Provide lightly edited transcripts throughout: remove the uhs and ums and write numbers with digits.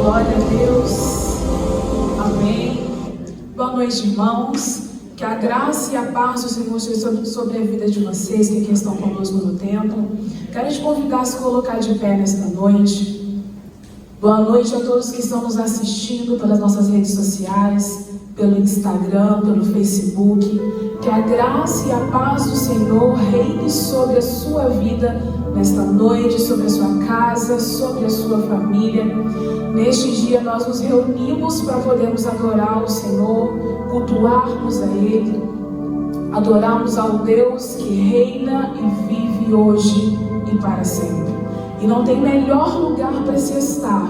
Glória a Deus. Amém. Boa noite, irmãos. Que a graça e a paz do Senhor esteja sobre a vida de vocês que aqui estão conosco no templo. Quero te convidar a se colocar de pé nesta noite. Boa noite a todos que estão nos assistindo pelas nossas redes sociais, pelo Instagram, pelo Facebook. Que a graça e a paz do Senhor reine sobre a sua vida nesta noite, sobre a sua casa, sobre a sua família. Neste dia nós nos reunimos para podermos adorar o Senhor, cultuarmos a Ele, adorarmos ao Deus que reina e vive hoje e para sempre. E não tem melhor lugar para se estar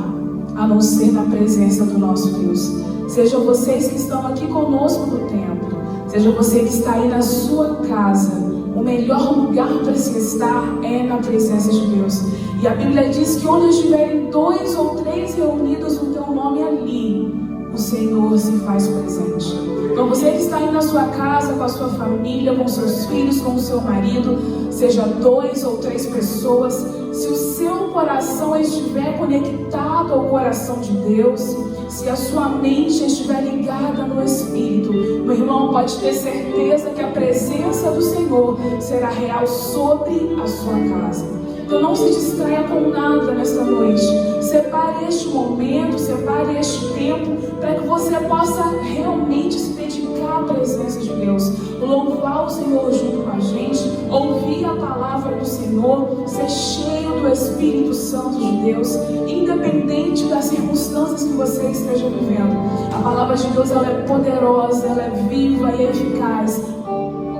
a não ser na presença do nosso Deus. Sejam vocês que estão aqui conosco no templo, seja você que está aí na sua casa, o melhor lugar para se estar é na presença de Deus. E a Bíblia diz que onde estiverem 2 ou 3 reunidos no teu nome, ali o Senhor se faz presente. Então você que está aí na sua casa, com a sua família, com seus filhos, com o seu marido, seja 2 ou 3 pessoas, se o seu coração estiver conectado ao coração de Deus, se a sua mente estiver ligada no Espírito, meu irmão, pode ter certeza que a presença do Senhor será real sobre a sua casa. Então não se distraia com nada nesta noite. Separe este momento, separe este tempo, para que você possa realmente se dedicar à presença de Deus, louvar o Senhor junto com a gente, ouvir a palavra do Senhor, ser cheio do Espírito Santo de Deus, independente das circunstâncias que você esteja vivendo. A palavra de Deus, ela é poderosa, ela é viva e eficaz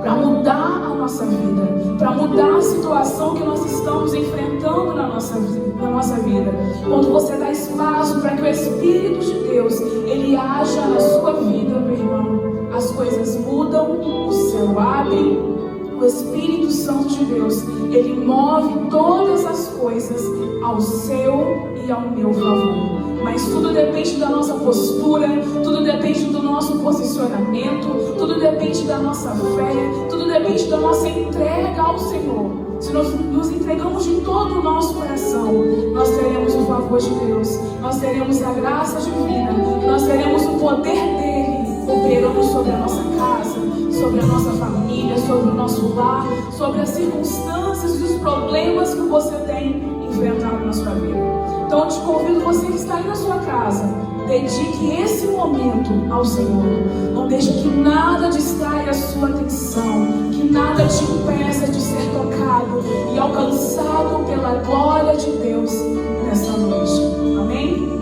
para mudar a nossa vida, para mudar a situação que nós estamos enfrentando na nossa vida. Quando você dá espaço para que o Espírito de Deus, ele haja na sua vida, meu irmão, as coisas mudam, o céu abre, o Espírito Santo de Deus, ele move todas as coisas ao seu e ao meu favor. Mas tudo depende da nossa postura, tudo depende do nosso posicionamento, tudo depende da nossa fé, tudo depende da nossa entrega ao Senhor. Se nós nos entregamos de todo o nosso coração, nós teremos o favor de Deus, nós teremos a graça divina, nós teremos o poder dele operando sobre a nossa casa, sobre a nossa família, sobre o nosso lar, sobre as circunstâncias e os problemas que você tem enfrentado na sua vida. Então eu te convido, você que está aí na sua casa, dedique esse momento ao Senhor. Não deixe que nada distraia a sua atenção, que nada te impeça de ser tocado e alcançado pela glória de Deus nesta noite. Amém?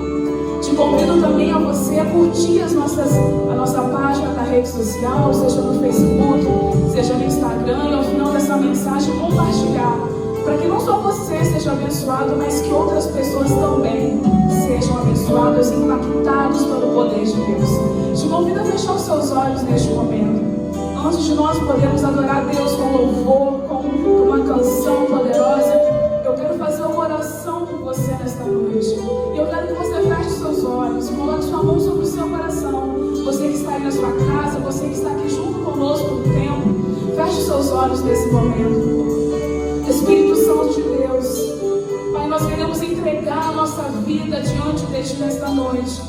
Te convido também a você a curtir a nossa página na rede social, seja no Facebook, seja no Instagram, e ao final dessa mensagem compartilhar, para que não só você seja abençoado, mas que outras pessoas também sejam abençoadas e impactadas pelo poder de Deus. Te convido a fechar os seus olhos neste momento. Antes de nós podermos adorar a Deus com louvor, com uma canção poderosa, eu quero fazer uma oração com você nesta noite. E eu quero que você feche os seus olhos, coloque sua mão sobre o seu coração. Você que está aí na sua casa, você que está aqui junto conosco no templo, feche os seus olhos nesse momento. Espírito Santo de Deus, Pai, nós queremos entregar a nossa vida diante de Ti nesta noite.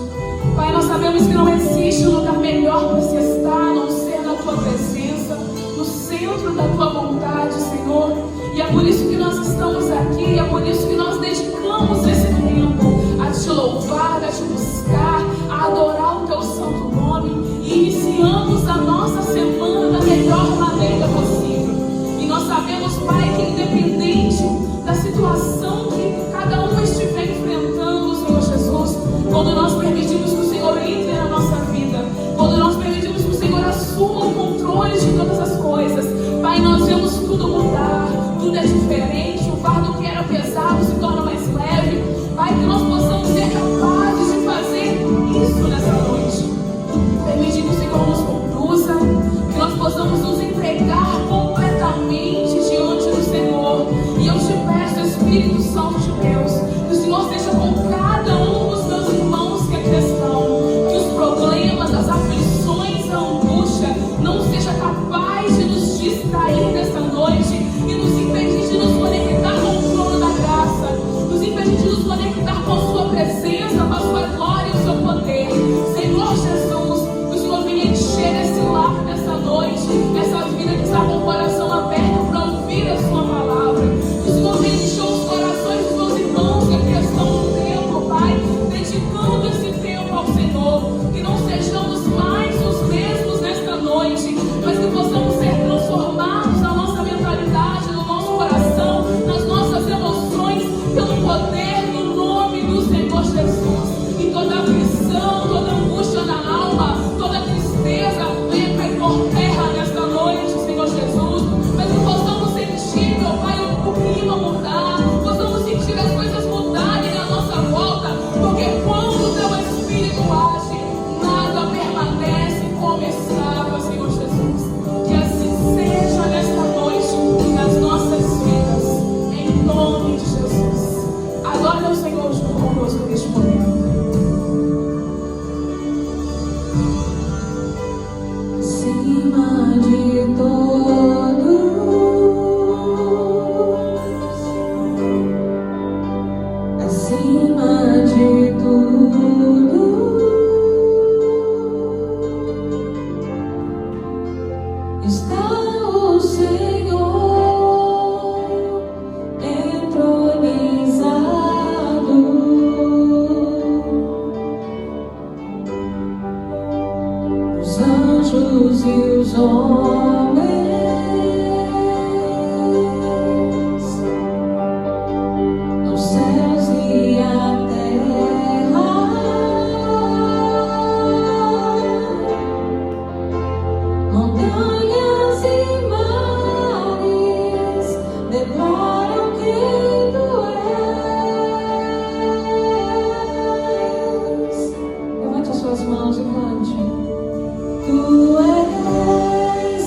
Pai, nós sabemos que não existe lugar melhor para se estar, a não ser na Tua presença, no centro da Tua vontade, Senhor. E é por isso que nós estamos aqui, é por isso que nós dedicamos esse tempo a Te louvar, a Te buscar, a adorar o Teu santo nome, e iniciamos a nossa semana da melhor maneira possível. E nós sabemos, Pai, que independente da situação que cada um estiver enfrentando, Senhor Jesus, quando nós permitimos que o Senhor entre na nossa vida, quando nós permitimos que o Senhor assuma o controle de todas as coisas, Pai, nós acima de tudo está o Senhor entronizado. Os anjos e os homens, os céus e a terra, montanhas e mares declaram quem tu és. Levante as suas mãos e cante. Tu és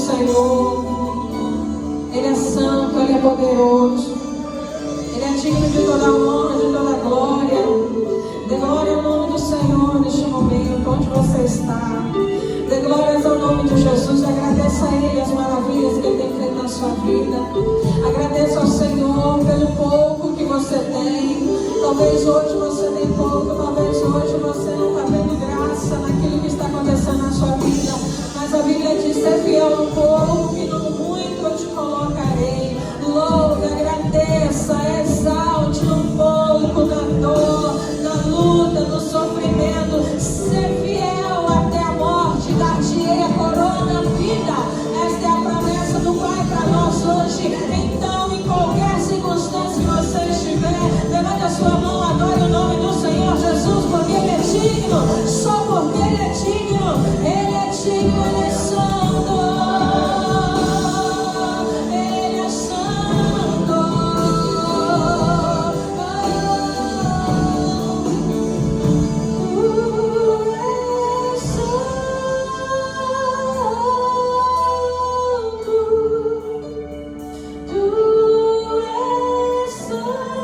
Senhor. Ele é santo, Ele é poderoso. Ele é digno de toda honra, de toda glória. Dê glória ao nome do Senhor neste momento, onde você está. Dê glórias ao nome de Jesus. Agradeça a Ele as maravilhas que Ele tem feito na sua vida. Agradeça ao Senhor pelo pouco que você tem. Talvez hoje você tem pouco, talvez hoje você não está vendo graça naquilo que está acontecendo na sua vida. Mas a Bíblia diz: ser fiel no pouco, que no muito eu te colocarei. Louve, agradeça, exalte no pouco, na dor, na luta, no sofrimento. Ser fiel até a morte, dar-te-ei a coroa na vida. Esta é a promessa do Pai para nós hoje. Então, em qualquer circunstância que você estiver, levante a sua mão, adore o nome do Senhor Jesus, porque Ele é digno. Só porque Ele é digno. Ele é digno, Ele é santo. Ele é santo. Tu és santo.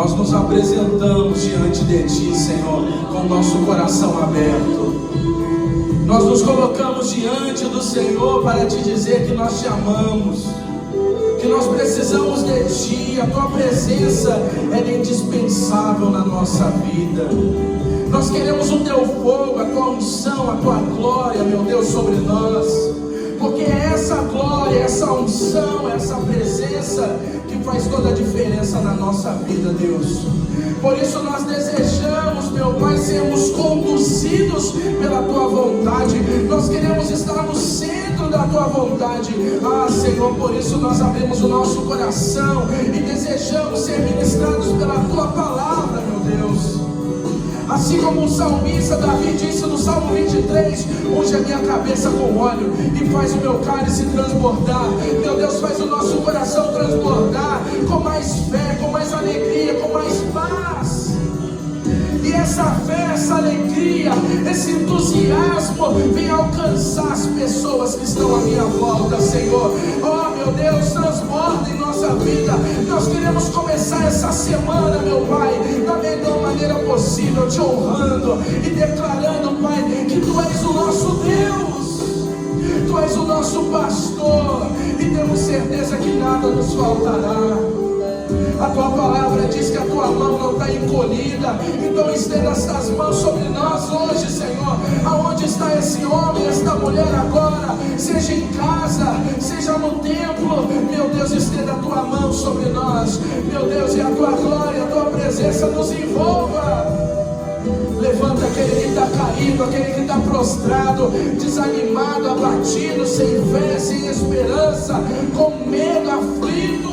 Nós nos apresentamos diante de Ti, Senhor, com o nosso coração aberto. Nós nos colocamos diante do Senhor para Te dizer que nós Te amamos, que nós precisamos de Ti. A Tua presença é indispensável na nossa vida. Nós queremos o Teu fogo, a Tua unção, a Tua glória, meu Deus, sobre nós. Porque é essa glória, essa unção, essa presença que faz toda a diferença na nossa vida, Deus. Por isso nós desejamos, meu Pai, sermos conduzidos pela Tua vontade. Nós queremos estar no centro da Tua vontade. Ah, Senhor, por isso nós abrimos o nosso coração e desejamos ser ministrados pela Tua palavra, meu Deus. Assim como o salmista Davi disse no Salmo 23: unge a minha cabeça com óleo e faz o meu cálice transbordar. Meu Deus, faz o nosso coração transbordar com mais fé, com mais alegria, com mais paz. E essa fé, essa alegria, esse entusiasmo vem alcançar as pessoas que estão à minha volta, Senhor. Oh, meu Deus, transborda em nossa vida. Nós queremos começar essa semana, meu Pai, da melhor maneira possível, Te honrando e declarando, Pai, que Tu és o nosso Deus, Tu és o nosso pastor, e temos certeza que nada nos faltará. A tua palavra diz que a tua mão não está encolhida. Então estenda essas mãos sobre nós hoje, Senhor. Aonde está esse homem, esta mulher agora, seja em casa, seja no templo, meu Deus, estenda a tua mão sobre nós, meu Deus, e a tua glória, a tua presença nos envolva. Levanta aquele que está caído, aquele que está prostrado, desanimado, abatido, sem fé, sem esperança, com medo, aflito.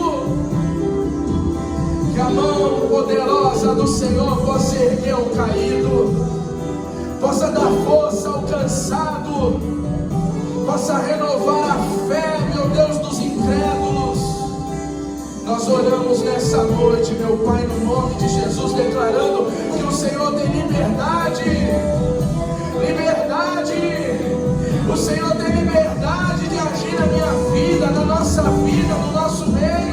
Que a mão poderosa do Senhor possa erguer o caído, possa dar força ao cansado, possa renovar a fé, meu Deus, dos incrédulos. Nós oramos nessa noite, meu Pai, no nome de Jesus, declarando que o Senhor tem liberdade. O Senhor tem liberdade de agir na minha vida, na nossa vida, no nosso meio.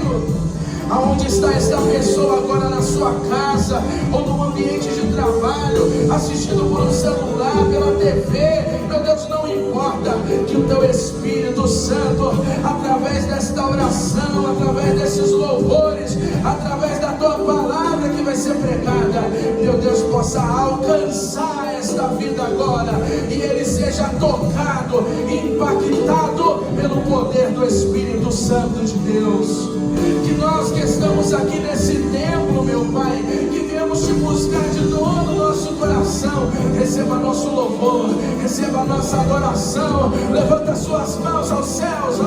Aonde está esta pessoa agora, na sua casa ou no ambiente de trabalho, assistindo por um celular, pela TV, meu Deus, não importa, que o teu Espírito Santo, através desta oração, através desses louvores, através da tua palavra que vai ser pregada, meu Deus, possa alcançar esta vida agora, e ele seja tocado, impactado pelo poder do Espírito Santo de Deus. Que nós que estamos aqui nesse templo, meu Pai, que viemos te buscar de todo o nosso coração, receba nosso louvor, receba nossa adoração. Levanta suas mãos aos céus.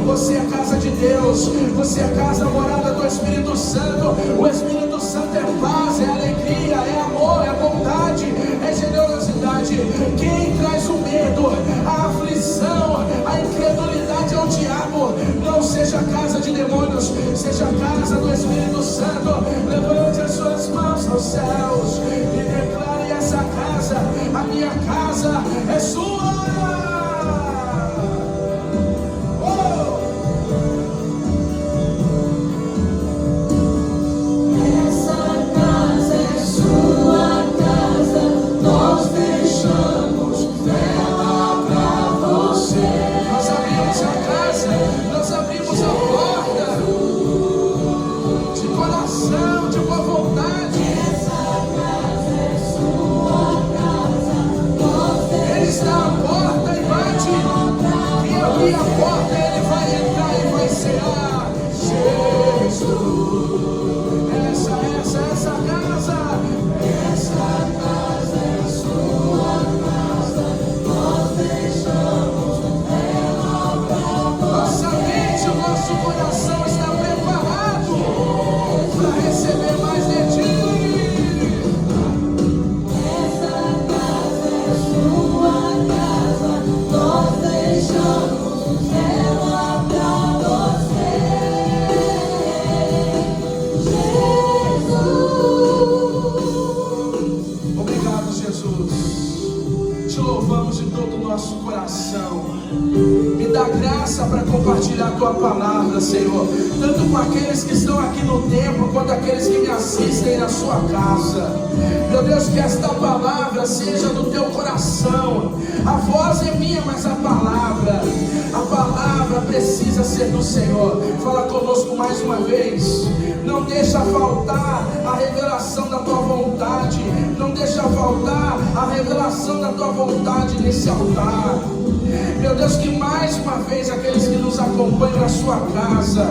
Você é casa de Deus, você é casa morada do Espírito Santo. O Espírito Santo é paz, é alegria, é amor, é bondade, é generosidade. Quem traz o medo, a aflição, a incredulidade ao diabo, não seja casa de demônios, seja casa do Espírito Santo. Levante as suas mãos aos céus e declare: essa casa, a minha casa, é sua. Para compartilhar a tua palavra, Senhor, tanto com aqueles que estão aqui no templo, quanto aqueles que me assistem na sua casa. Meu Deus, que esta palavra seja do teu coração. A voz é minha, mas a palavra precisa ser do Senhor. Fala conosco mais uma vez. Não deixa faltar a revelação da tua vontade. Não deixa faltar a revelação da tua vontade nesse altar. Meu Deus, que mais uma vez aqueles que nos acompanham na sua casa,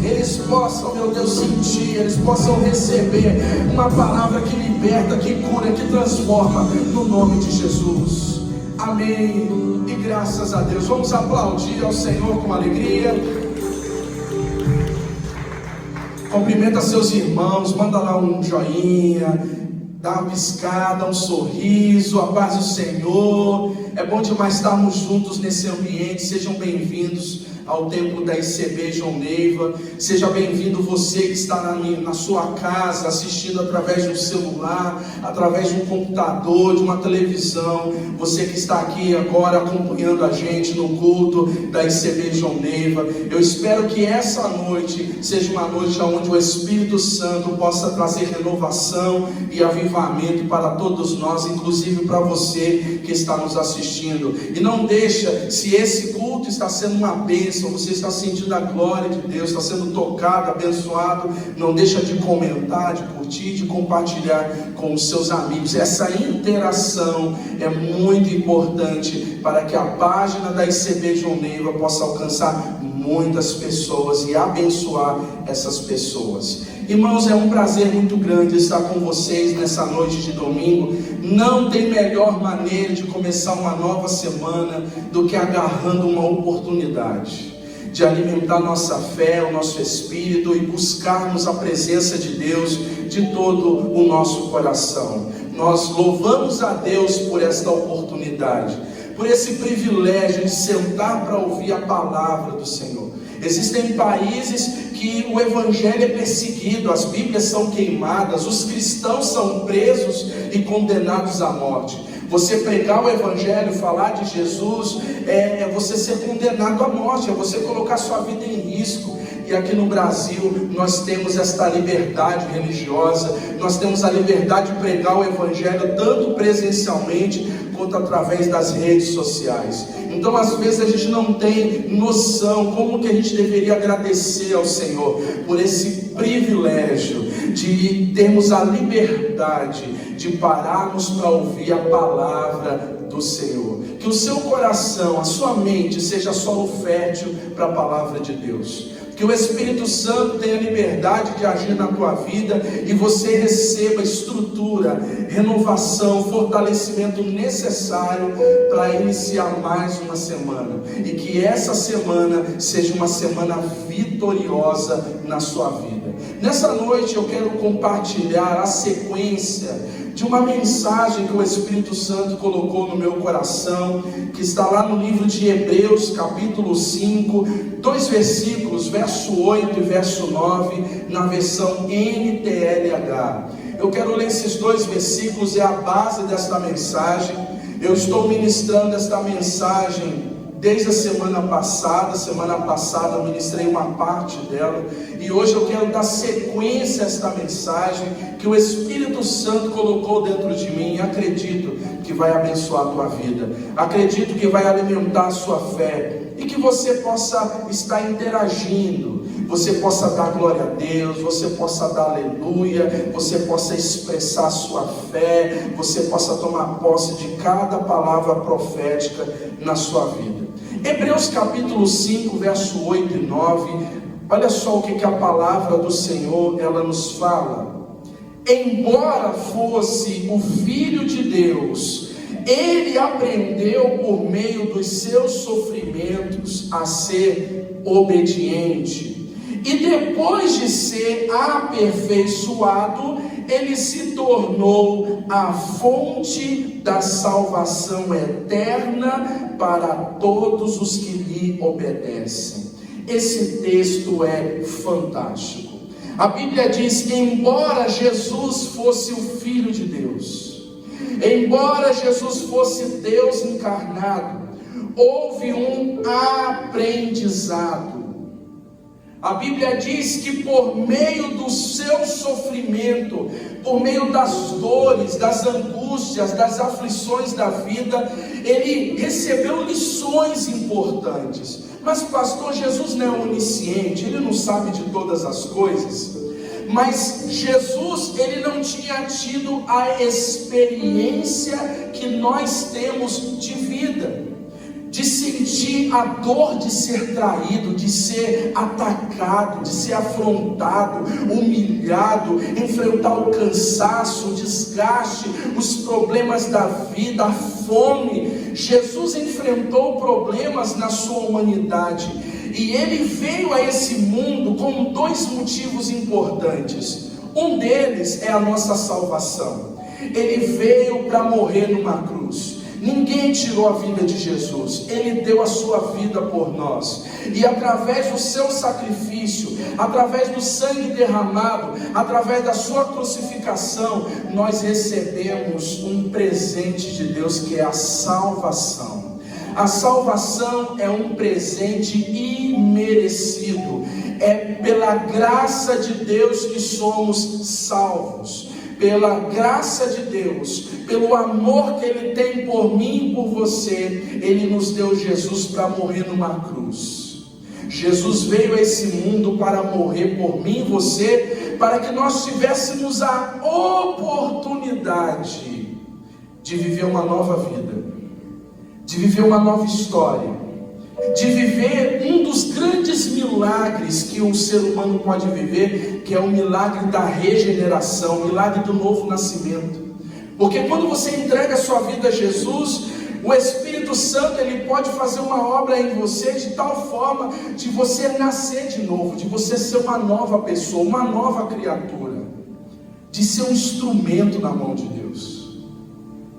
eles possam, meu Deus, sentir, eles possam receber uma palavra que liberta, que cura, que transforma, no nome de Jesus. Amém. E graças a Deus. Vamos aplaudir ao Senhor com alegria. Cumprimenta seus irmãos, manda lá um joinha, dá uma piscada, um sorriso, a paz do Senhor. É bom demais estarmos juntos nesse ambiente. Sejam bem-vindos ao templo da ICB João Neiva. Seja bem-vindo você que está na sua casa, assistindo através de um celular, através de um computador, de uma televisão. Você que está aqui agora acompanhando a gente no culto da ICB João Neiva. Eu espero que essa noite seja uma noite onde o Espírito Santo possa trazer renovação e avivamento para todos nós, inclusive para você que está nos assistindo. E não deixa, se esse culto está sendo uma bênção, bênção, você está sentindo a glória de Deus, está sendo tocado, abençoado, não deixa de comentar, de curtir, de compartilhar com os seus amigos. Essa interação é muito importante para que a página da ICB João Neiva possa alcançar muitas pessoas e abençoar essas pessoas. Irmãos, é um prazer muito grande estar com vocês nessa noite de domingo. Não tem melhor maneira de começar uma nova semana do que agarrando uma oportunidade de alimentar nossa fé, o nosso espírito e buscarmos a presença de Deus de todo o nosso coração. Nós louvamos a Deus por esta oportunidade, por esse privilégio de sentar para ouvir a palavra do Senhor. Existem países que o evangelho é perseguido, as bíblias são queimadas, os cristãos são presos e condenados à morte. Você pregar o evangelho, falar de Jesus, é você ser condenado à morte, é você colocar sua vida em risco. E aqui no Brasil nós temos esta liberdade religiosa, nós temos a liberdade de pregar o evangelho tanto presencialmente quanto através das redes sociais. Então às vezes a gente não tem noção como que a gente deveria agradecer ao Senhor por esse privilégio de termos a liberdade de pararmos para ouvir a palavra do Senhor. Que o seu coração, a sua mente seja solo fértil para a palavra de Deus. Que o Espírito Santo tenha liberdade de agir na tua vida e você receba estrutura, renovação, fortalecimento necessário para iniciar mais uma semana. E que essa semana seja uma semana vitoriosa na sua vida. Nessa noite eu quero compartilhar a sequência de uma mensagem que o Espírito Santo colocou no meu coração, que está lá no livro de Hebreus, capítulo 5, 2 versículos, verso 8 e verso 9, na versão NTLH. Eu quero ler esses 2 versículos, é a base desta mensagem. Eu estou ministrando esta mensagem desde a semana passada eu ministrei uma parte dela, e hoje eu quero dar sequência a esta mensagem que o Espírito Santo colocou dentro de mim, e acredito que vai abençoar a tua vida, acredito que vai alimentar a sua fé, e que você possa estar interagindo, você possa dar glória a Deus, você possa dar aleluia, você possa expressar a sua fé, você possa tomar posse de cada palavra profética na sua vida. Hebreus capítulo 5, verso 8 e 9, olha só o que a palavra do Senhor ela nos fala. Embora fosse o Filho de Deus, ele aprendeu por meio dos seus sofrimentos a ser obediente. E depois de ser aperfeiçoado, ele se tornou a fonte da salvação eterna para todos os que lhe obedecem. Esse texto é fantástico. A Bíblia diz: embora Jesus fosse o Filho de Deus, embora Jesus fosse Deus encarnado, houve um aprendizado. A Bíblia diz que por meio do seu sofrimento, por meio das dores, das angústias, das aflições da vida, ele recebeu lições importantes. Mas pastor, Jesus não é onisciente, ele não sabe de todas as coisas. Mas Jesus, ele não tinha tido a experiência que nós temos de vida, de sentir a dor de ser traído, de ser atacado, de ser afrontado, humilhado, enfrentar o cansaço, o desgaste, os problemas da vida, a fome. Jesus enfrentou problemas na sua humanidade, e ele veio a esse mundo com 2 motivos importantes. Um deles é a nossa salvação. Ele veio para morrer numa cruz. Ninguém tirou a vida de Jesus, ele deu a sua vida por nós, e através do seu sacrifício, através do sangue derramado, através da sua crucificação, nós recebemos um presente de Deus, que é a salvação. A salvação é um presente imerecido, é pela graça de Deus que somos salvos. Pela graça de Deus, pelo amor que Ele tem por mim e por você, Ele nos deu Jesus para morrer numa cruz. Jesus veio a esse mundo para morrer por mim e você, para que nós tivéssemos a oportunidade de viver uma nova vida, de viver uma nova história, de viver um dos grandes milagres que um ser humano pode viver, que é o milagre da regeneração, o milagre do novo nascimento. Porque quando você entrega a sua vida a Jesus, o Espírito Santo, ele pode fazer uma obra em você de tal forma de você nascer de novo, de você ser uma nova pessoa, uma nova criatura, de ser um instrumento na mão de Deus.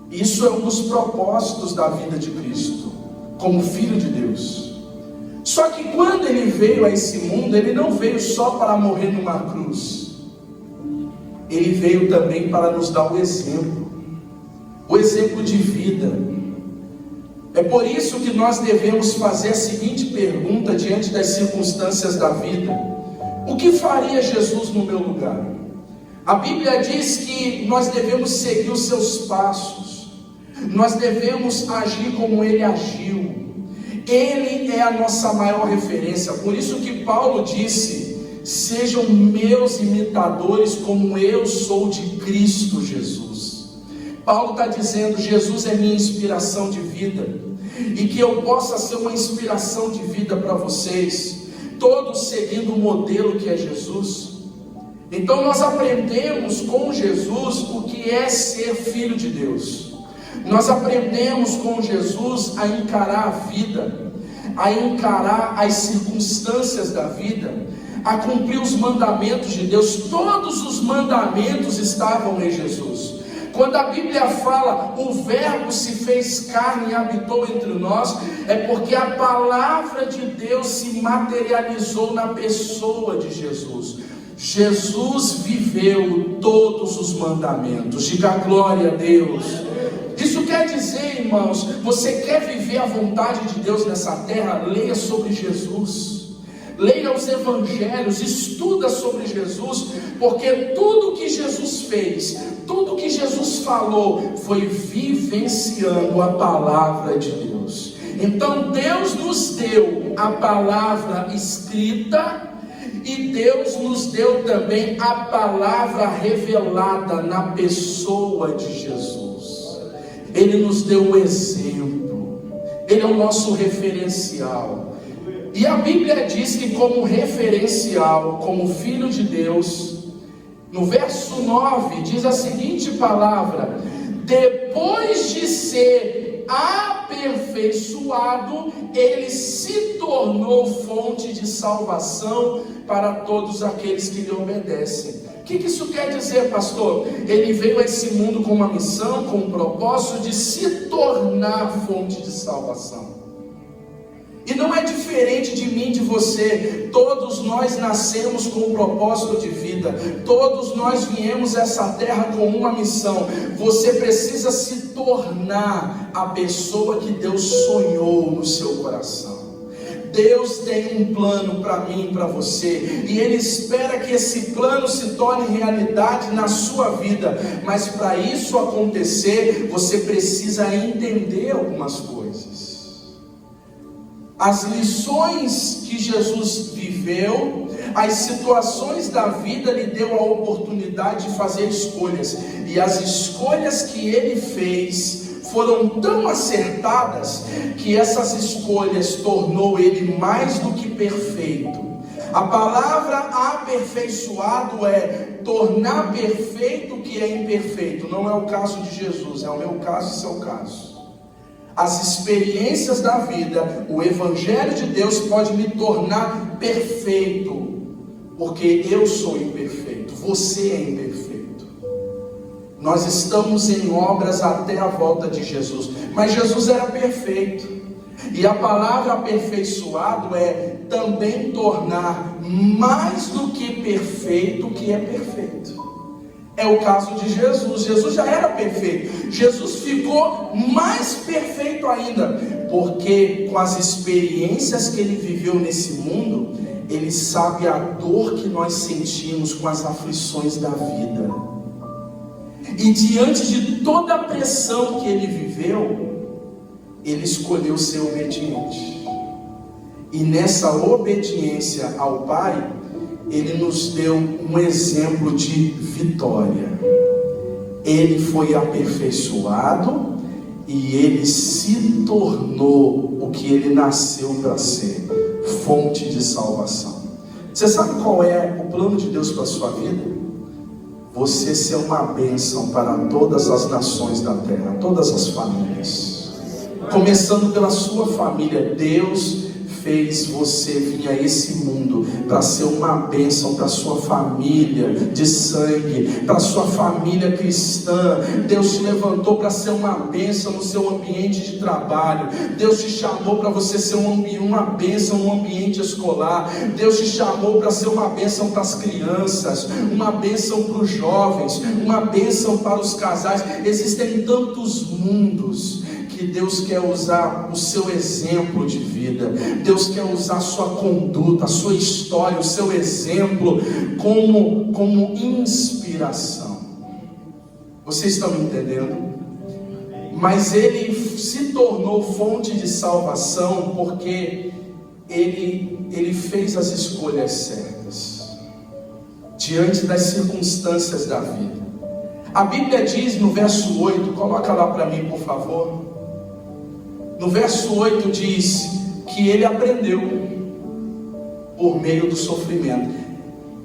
Isso é um dos propósitos da vida de Cristo, como Filho de Deus. Só que quando ele veio a esse mundo, ele não veio só para morrer numa cruz, ele veio também para nos dar o exemplo de vida. É por isso que nós devemos fazer a seguinte pergunta diante das circunstâncias da vida: o que faria Jesus no meu lugar? A Bíblia diz que nós devemos seguir os seus passos, nós devemos agir como ele agiu. Ele é a nossa maior referência. Por isso que Paulo disse: sejam meus imitadores como eu sou de Cristo Jesus. Paulo está dizendo: Jesus é minha inspiração de vida, e que eu possa ser uma inspiração de vida para vocês, todos seguindo o modelo que é Jesus. Então nós aprendemos com Jesus o que é ser filho de Deus. Nós aprendemos com Jesus a encarar a vida, a encarar as circunstâncias da vida, a cumprir os mandamentos de Deus. Todos os mandamentos estavam em Jesus. Quando a Bíblia fala, o verbo se fez carne e habitou entre nós, é porque a palavra de Deus se materializou na pessoa de Jesus. Jesus viveu todos os mandamentos. Diga glória a Deus. Isso quer dizer, irmãos, você quer viver a vontade de Deus nessa terra? Leia sobre Jesus. Leia os evangelhos, estuda sobre Jesus, porque tudo que Jesus fez, tudo que Jesus falou, foi vivenciando a palavra de Deus. Então Deus nos deu a palavra escrita, e Deus nos deu também a palavra revelada na pessoa de Jesus. Ele nos deu o exemplo, Ele é o nosso referencial. E a Bíblia diz que, como referencial, como Filho de Deus, no verso 9, diz a seguinte palavra: depois de ser aperfeiçoado, ele se tornou fonte de salvação para todos aqueles que lhe obedecem. O que isso quer dizer, pastor? Ele veio a esse mundo com uma missão, com um propósito de se tornar fonte de salvação. E não é diferente de mim, de você. Todos nós nascemos com um propósito de vida. Todos nós viemos a essa terra com uma missão. Você precisa se tornar a pessoa que Deus sonhou no seu coração. Deus tem um plano para mim e para você, e Ele espera que esse plano se torne realidade na sua vida. Mas para isso acontecer, você precisa entender algumas coisas. As lições que Jesus viveu, as situações da vida lhe deu a oportunidade de fazer escolhas, e as escolhas que ele fez foram tão acertadas que essas escolhas tornou ele mais do que perfeito. A palavra aperfeiçoado é tornar perfeito o que é imperfeito. Não é o caso de Jesus, é o meu caso e seu caso. As experiências da vida, o Evangelho de Deus pode me tornar perfeito, porque eu sou imperfeito, você é imperfeito. Nós estamos em obras até a volta de Jesus, mas Jesus era perfeito. E a palavra aperfeiçoado é também tornar mais do que perfeito o que é perfeito. É o caso de Jesus. Jesus já era perfeito. Jesus ficou mais perfeito ainda, porque com as experiências que ele viveu nesse mundo, ele sabe a dor que nós sentimos com as aflições da vida. E diante de toda a pressão que ele viveu, ele escolheu ser obediente. E nessa obediência ao Pai, Ele nos deu um exemplo de vitória. Ele foi aperfeiçoado e Ele se tornou o que Ele nasceu para ser, fonte de salvação. Você sabe qual é o plano de Deus para a sua vida? Você ser uma bênção para todas as nações da terra, todas as famílias. Começando pela sua família. Deus fez você vir a esse mundo para ser uma bênção para a sua família de sangue, para a sua família cristã. Deus te levantou para ser uma bênção no seu ambiente de trabalho. Deus te chamou para você ser uma bênção no ambiente escolar. Deus te chamou para ser uma bênção para as crianças, uma bênção para os jovens, uma bênção para os casais. Existem tantos mundos que Deus quer usar o seu exemplo de vida. Deus quer usar a sua conduta, a sua história, o seu exemplo como inspiração. Vocês estão me entendendo? Mas Ele se tornou fonte de salvação porque Ele fez as escolhas certas diante das circunstâncias da vida. A Bíblia diz no verso 8, coloca lá para mim por favor. No verso 8 diz que Ele aprendeu por meio do sofrimento.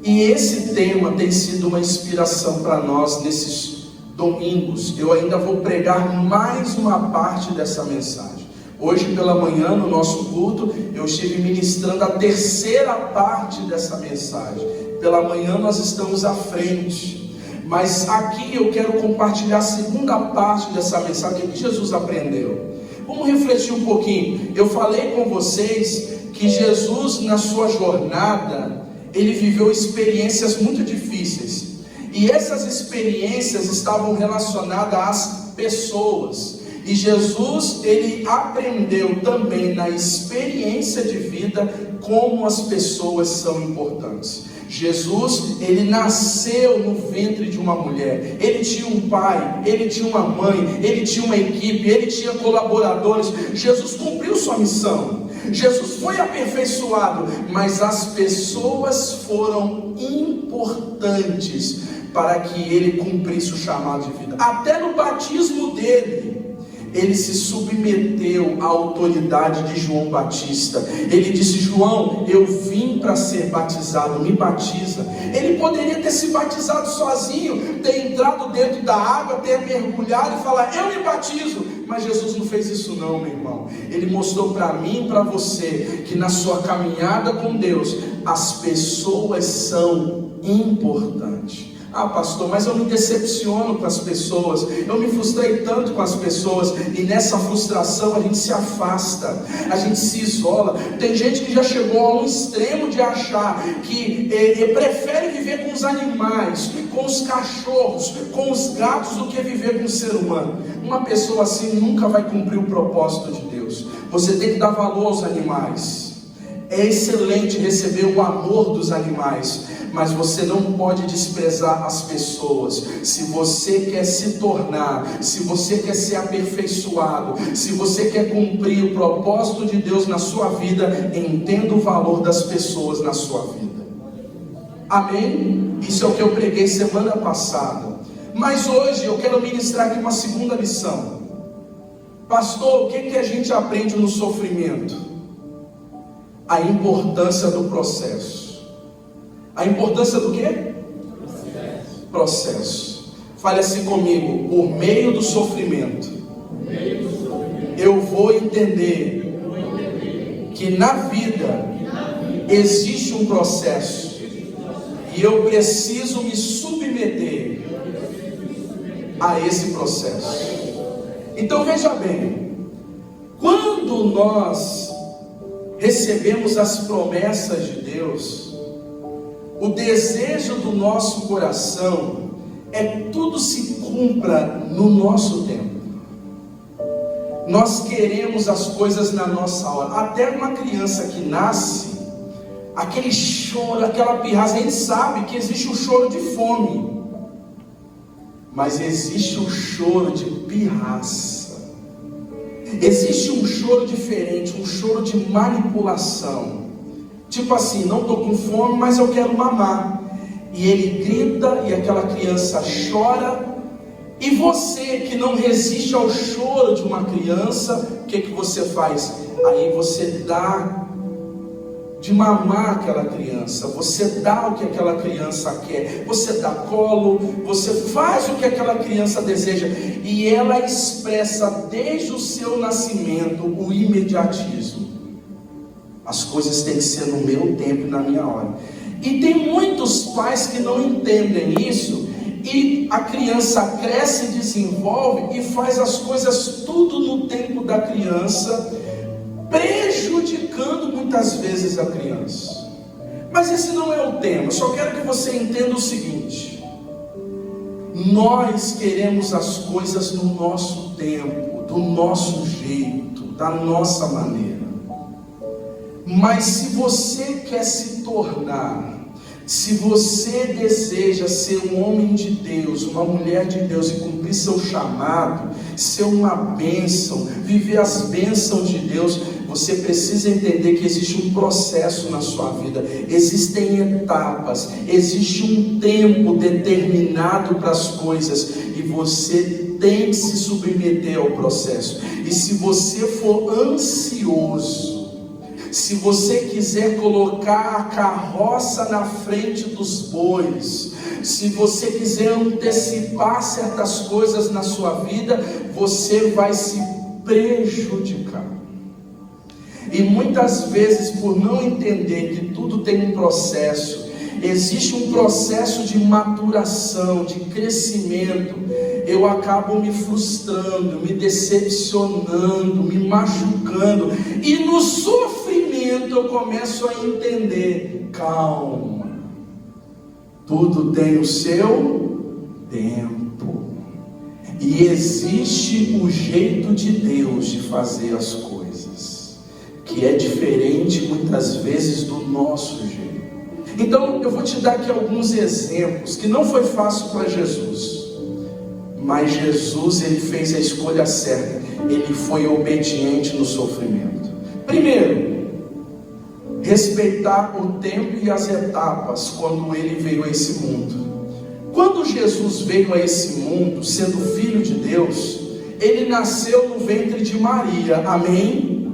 E esse tema tem sido uma inspiração para nós nesses domingos. Eu ainda vou pregar mais uma parte dessa mensagem. Hoje pela manhã no nosso culto eu estive ministrando a terceira parte dessa mensagem. Pela manhã nós estamos à frente. Mas aqui eu quero compartilhar a segunda parte dessa mensagem. O que Jesus aprendeu? Vamos refletir um pouquinho. Eu falei com vocês que Jesus, na sua jornada, Ele viveu experiências muito difíceis. E essas experiências estavam relacionadas às pessoas. E Jesus, Ele aprendeu também na experiência de vida como as pessoas são importantes. Jesus, Ele nasceu no ventre de uma mulher. Ele tinha um pai, Ele tinha uma mãe, Ele tinha uma equipe, Ele tinha colaboradores. Jesus cumpriu sua missão. Jesus foi aperfeiçoado, mas as pessoas foram importantes para que Ele cumprisse o chamado de vida. Até no batismo dele, Ele se submeteu à autoridade de João Batista. Ele disse: João, eu vim para ser batizado, me batiza. Ele poderia ter se batizado sozinho, ter entrado dentro da água, ter mergulhado e falar: eu me batizo. Mas Jesus não fez isso não, meu irmão. Ele mostrou para mim e para você que na sua caminhada com Deus, as pessoas são importantes. Ah, pastor, mas eu me decepciono com as pessoas, eu me frustrei tanto com as pessoas, e nessa frustração a gente se afasta, a gente se isola. Tem gente que já chegou a um extremo de achar que prefere viver com os animais, com os cachorros, com os gatos, do que viver com o ser humano. Uma pessoa assim nunca vai cumprir o propósito de Deus. Você tem que dar valor aos animais. É excelente receber o amor dos animais, mas você não pode desprezar as pessoas. Se você quer se tornar, se você quer ser aperfeiçoado, se você quer cumprir o propósito de Deus na sua vida, entenda o valor das pessoas na sua vida. Amém? Isso é o que eu preguei semana passada. Mas hoje eu quero ministrar aqui uma segunda lição. Pastor, o que a gente aprende no sofrimento? A importância do processo. A importância do quê? Processo. Fale assim comigo: por meio do sofrimento, eu vou entender que na vida existe um processo e eu preciso me submeter a esse processo. Então veja bem, quando nós recebemos as promessas de Deus, o desejo do nosso coração é que tudo se cumpra no nosso tempo. Nós queremos as coisas na nossa hora. Até uma criança que nasce, aquele choro, aquela pirraça, a gente sabe que existe o choro de fome, mas existe o choro de pirraça. Existe um choro diferente, um choro de manipulação. Tipo assim, não estou com fome, mas eu quero mamar. E ele grita e aquela criança chora. E você que não resiste ao choro de uma criança, o que você faz? Aí você dá de mamar aquela criança, você dá o que aquela criança quer, você dá colo, você faz o que aquela criança deseja, e ela expressa desde o seu nascimento o imediatismo. As coisas têm que ser no meu tempo e na minha hora. E tem muitos pais que não entendem isso, e a criança cresce, desenvolve e faz as coisas tudo no tempo da criança, prejudicando muitas vezes a criança. Mas esse não é o tema. Eu só quero que você entenda o seguinte: nós queremos as coisas no nosso tempo, do nosso jeito, da nossa maneira. Mas se você quer se tornar, se você deseja ser um homem de Deus, uma mulher de Deus e cumprir seu chamado, ser uma bênção, viver as bênçãos de Deus, você precisa entender que existe um processo na sua vida, existem etapas, existe um tempo determinado para as coisas, e você tem que se submeter ao processo. E se você for ansioso, se você quiser colocar a carroça na frente dos bois, se você quiser antecipar certas coisas na sua vida, você vai se prejudicar. E muitas vezes, por não entender que tudo tem um processo, existe um processo de maturação, de crescimento, eu acabo me frustrando, me decepcionando, me machucando, e no sofrimento eu começo a entender: calma, tudo tem o seu tempo, e existe o jeito de Deus de fazer as coisas, que é diferente muitas vezes do nosso jeito. Então eu vou te dar aqui alguns exemplos, que não foi fácil para Jesus, mas Jesus, ele fez a escolha certa, ele foi obediente no sofrimento. Primeiro, respeitar o tempo e as etapas quando ele veio a esse mundo. Quando Jesus veio a esse mundo, sendo filho de Deus, ele nasceu no ventre de Maria, amém?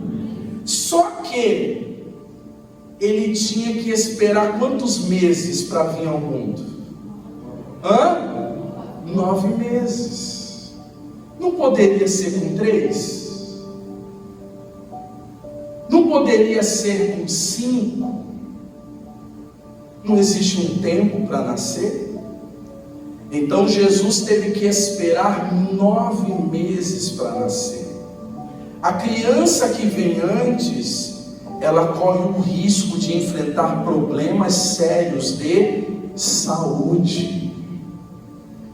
Só que ele tinha que esperar quantos meses para vir ao mundo? 9 meses. Não poderia ser com 3? Não poderia ser com 5? Não existe um tempo para nascer? Então Jesus teve que esperar 9 meses para nascer. A criança que vem antes, ela corre o risco de enfrentar problemas sérios de saúde.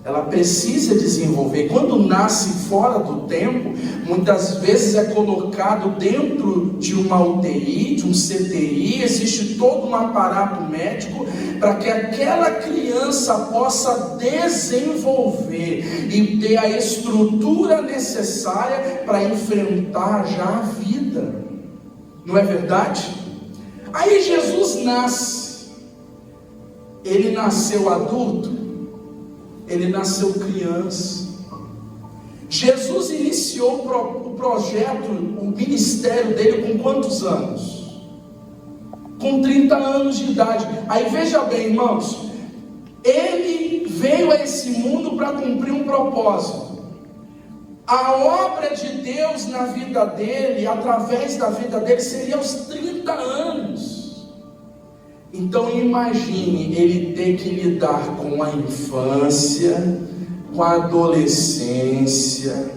Ela precisa desenvolver. Quando nasce fora do tempo, muitas vezes é colocado dentro de uma UTI, de um CTI, existe todo um aparato médico para que aquela criança possa desenvolver e ter a estrutura necessária para enfrentar já a vida. Não é verdade? Aí Jesus nasce. Ele nasceu adulto? Ele nasceu criança. Jesus iniciou o projeto, o ministério dele com quantos anos? Com 30 anos de idade. Aí veja bem, irmãos, ele veio a esse mundo para cumprir um propósito. A obra de Deus na vida dele, através da vida dele, seria aos 30 anos. Então imagine ele ter que lidar com a infância, com a adolescência,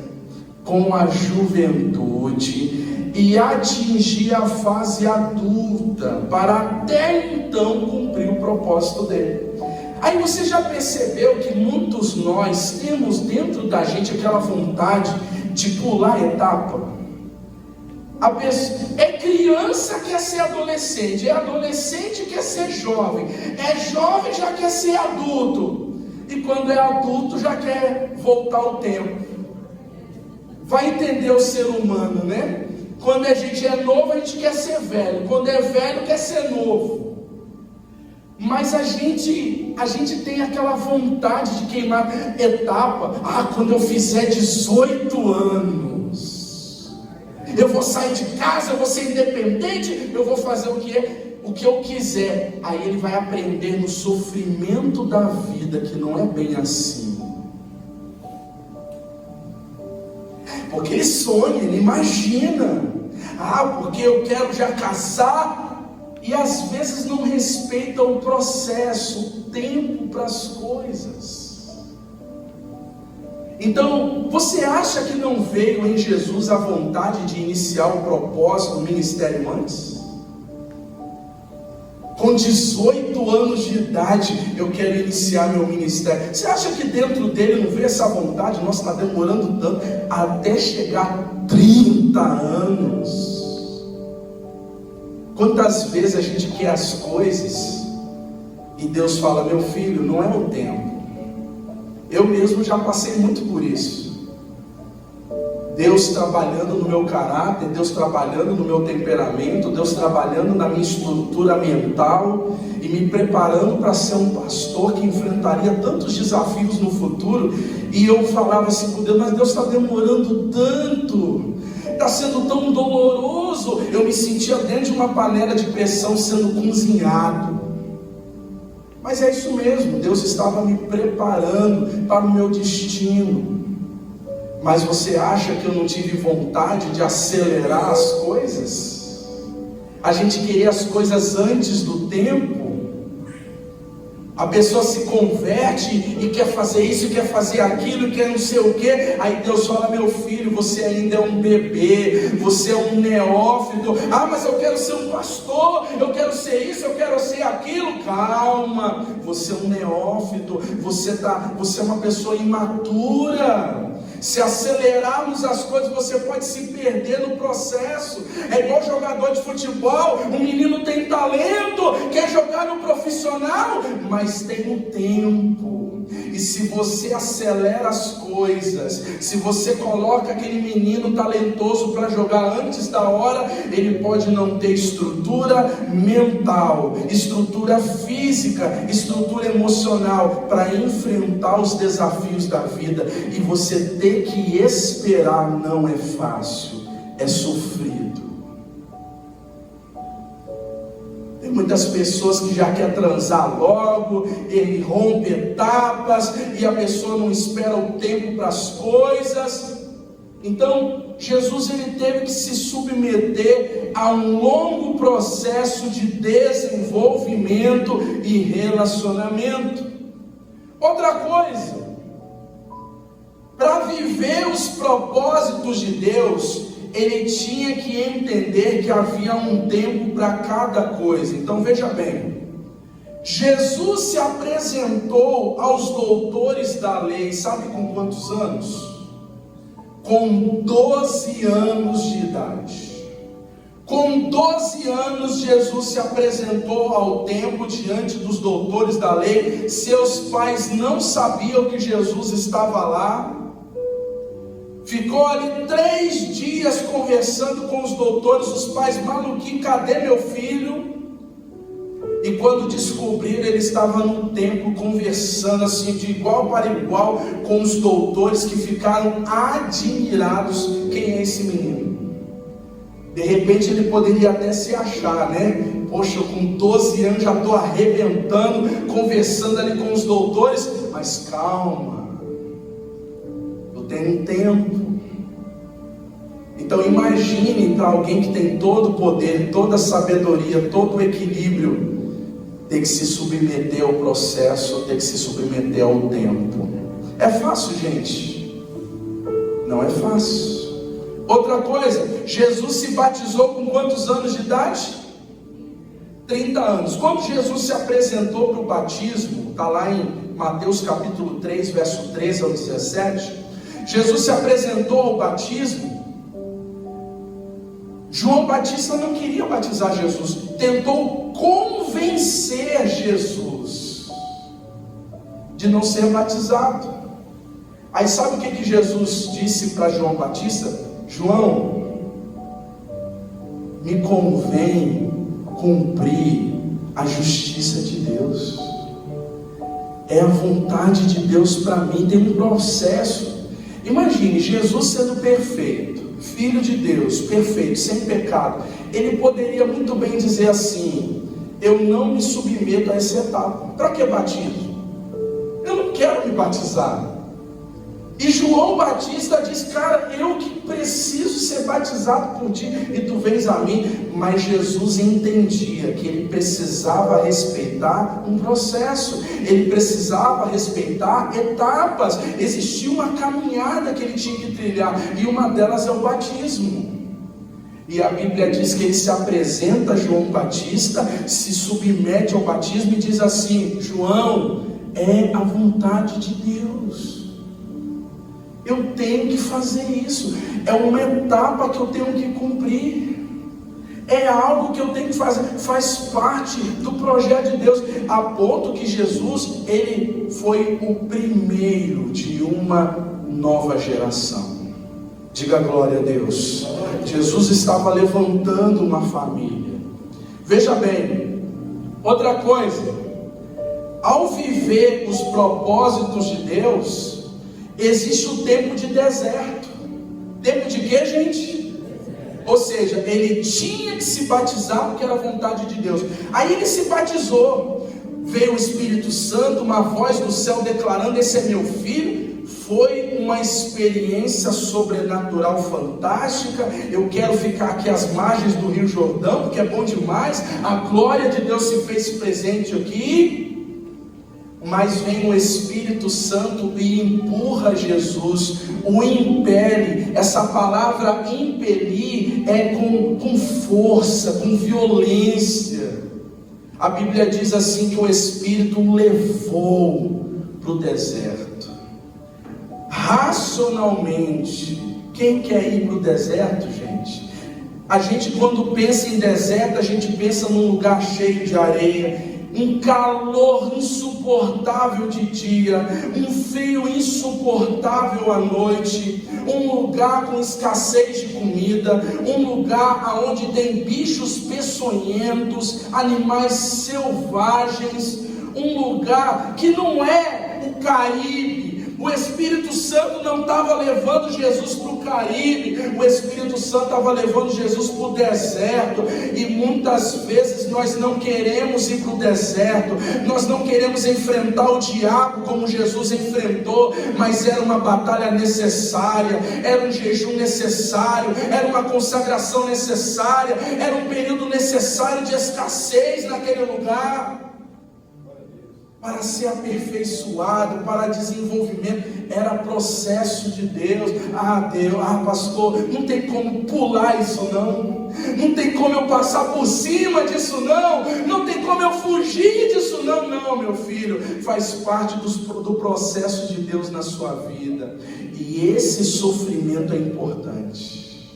com a juventude e atingir a fase adulta para até então cumprir o propósito dele. Aí você já percebeu que muitos nós temos dentro da gente aquela vontade de pular etapa? É criança que quer ser adolescente, é adolescente que quer ser jovem, é jovem já quer ser adulto, e quando é adulto já quer voltar ao tempo. vai entender o ser humano, né? Quando a gente é novo, a gente quer ser velho. Quando é velho, quer ser novo. Mas a gente tem aquela vontade de queimar etapa. Quando eu fizer 18 anos, eu vou sair de casa, eu vou ser independente, eu vou fazer o que eu quiser. Aí ele vai aprender no sofrimento da vida que não é bem assim. Porque ele sonha, ele imagina. Porque eu quero já casar. E às vezes não respeita o processo, o tempo para as coisas. Então, você acha que não veio em Jesus a vontade de iniciar o propósito do ministério antes? Com 18 anos de idade, eu quero iniciar meu ministério. Você acha que dentro dele não veio essa vontade? Nossa, está demorando tanto, até chegar a 30 anos. Quantas vezes a gente quer as coisas e Deus fala: meu filho, não é o tempo. Eu mesmo já passei muito por isso. Deus trabalhando no meu caráter, Deus trabalhando no meu temperamento, Deus trabalhando na minha estrutura mental e me preparando para ser um pastor que enfrentaria tantos desafios no futuro. E eu falava assim com Deus: mas Deus está demorando tanto, está sendo tão doloroso. Eu me sentia dentro de uma panela de pressão sendo cozinhado. Mas é isso mesmo, Deus estava me preparando para o meu destino. Mas você acha que eu não tive vontade de acelerar as coisas? A gente queria as coisas antes do tempo. A pessoa se converte e quer fazer isso, quer fazer aquilo, quer não sei o que. Aí Deus fala: meu filho, você ainda é um bebê, você é um neófito. Mas eu quero ser um pastor, eu quero ser isso, eu quero ser aquilo. Calma, você é um neófito, você é uma pessoa imatura. Se acelerarmos as coisas, você pode se perder no processo. É igual jogador de futebol. Um menino tem talento, quer jogar no profissional, mas tem um tempo. E se você acelera as coisas, se você coloca aquele menino talentoso para jogar antes da hora, ele pode não ter estrutura mental, estrutura física, estrutura emocional para enfrentar os desafios da vida. E você ter que esperar não é fácil, é sofrido. Tem muitas pessoas que já querem transar logo, ele rompe etapas e a pessoa não espera o tempo para as coisas. Então Jesus ele teve que se submeter a um longo processo de desenvolvimento e relacionamento. Outra coisa, para viver os propósitos de Deus, ele tinha que entender que havia um tempo para cada coisa. Então veja bem, Jesus se apresentou aos doutores da lei, sabe com quantos anos? Com 12 anos de idade. Com 12 anos Jesus se apresentou ao templo diante dos doutores da lei. Seus pais não sabiam que Jesus estava lá. Ficou ali 3 dias conversando com os doutores. Os pais maluquinhos: cadê meu filho? E quando descobriram, ele estava no templo conversando assim de igual para igual com os doutores, que ficaram admirados. Quem é esse menino? De repente ele poderia até se achar, né? Poxa, eu com 12 anos já estou arrebentando, conversando ali com os doutores. Mas calma, eu tenho um tempo. Então imagine para alguém que tem todo o poder, toda a sabedoria, todo o equilíbrio, ter que se submeter ao processo, ter que se submeter ao tempo. É fácil, gente? Não é fácil. Outra coisa, Jesus se batizou com quantos anos de idade? 30 anos. Quando Jesus se apresentou para o batismo, está lá em Mateus capítulo 3, verso 13 ao 17. Jesus se apresentou ao batismo. João Batista não queria batizar Jesus, tentou convencer Jesus de não ser batizado. Aí sabe o que Jesus disse para João Batista? João, me convém cumprir a justiça de Deus. É a vontade de Deus para mim, tem um processo. Imagine, Jesus sendo perfeito, Filho de Deus, perfeito, sem pecado. Ele poderia muito bem dizer assim: eu não me submeto a essa etapa. Para que batismo? Eu não quero me batizar. E João Batista diz: cara, eu que preciso ser batizado por ti e tu vens a mim. Mas Jesus entendia que ele precisava respeitar um processo, ele precisava respeitar etapas. Existia uma caminhada que ele tinha que trilhar, e uma delas é o batismo. E a Bíblia diz que ele se apresenta a João Batista, se submete ao batismo e diz assim: João, é a vontade de Deus. Eu tenho que fazer isso. É uma etapa que eu tenho que cumprir. É algo que eu tenho que fazer. Faz parte do projeto de Deus. A ponto que Jesus, ele foi o primeiro de uma nova geração. Diga glória a Deus. Jesus estava levantando uma família. Veja bem, outra coisa. Ao viver os propósitos de Deus, existe o tempo de deserto. Tempo de quê, gente? Ou seja, ele tinha que se batizar porque era a vontade de Deus. Aí ele se batizou. Veio o Espírito Santo, uma voz do céu declarando: esse é meu filho. Foi uma experiência sobrenatural fantástica. Eu quero ficar aqui às margens do Rio Jordão, porque é bom demais. A glória de Deus se fez presente aqui. Mas vem o Espírito Santo e empurra Jesus, o impele. Essa palavra impelir é com força, com violência. A Bíblia diz assim que o Espírito o levou para o deserto. Racionalmente, quem quer ir para o deserto, gente? A gente, quando pensa em deserto, a gente pensa num lugar cheio de areia, um calor insuportável de dia, um frio insuportável à noite, um lugar com escassez de comida, um lugar onde tem bichos peçonhentos, animais selvagens, um lugar que não é o Caribe. O Espírito Santo não estava levando Jesus para o Caribe, o Espírito Santo estava levando Jesus para o deserto. E muitas vezes nós não queremos ir para o deserto, nós não queremos enfrentar o diabo como Jesus enfrentou, mas era uma batalha necessária, era um jejum necessário, era uma consagração necessária, era um período necessário de escassez naquele lugar. Para ser aperfeiçoado, para desenvolvimento, era processo de Deus. Pastor, não tem como pular isso não, não tem como eu passar por cima disso não tem como eu fugir disso não, meu filho, faz parte do processo de Deus na sua vida, e esse sofrimento é importante.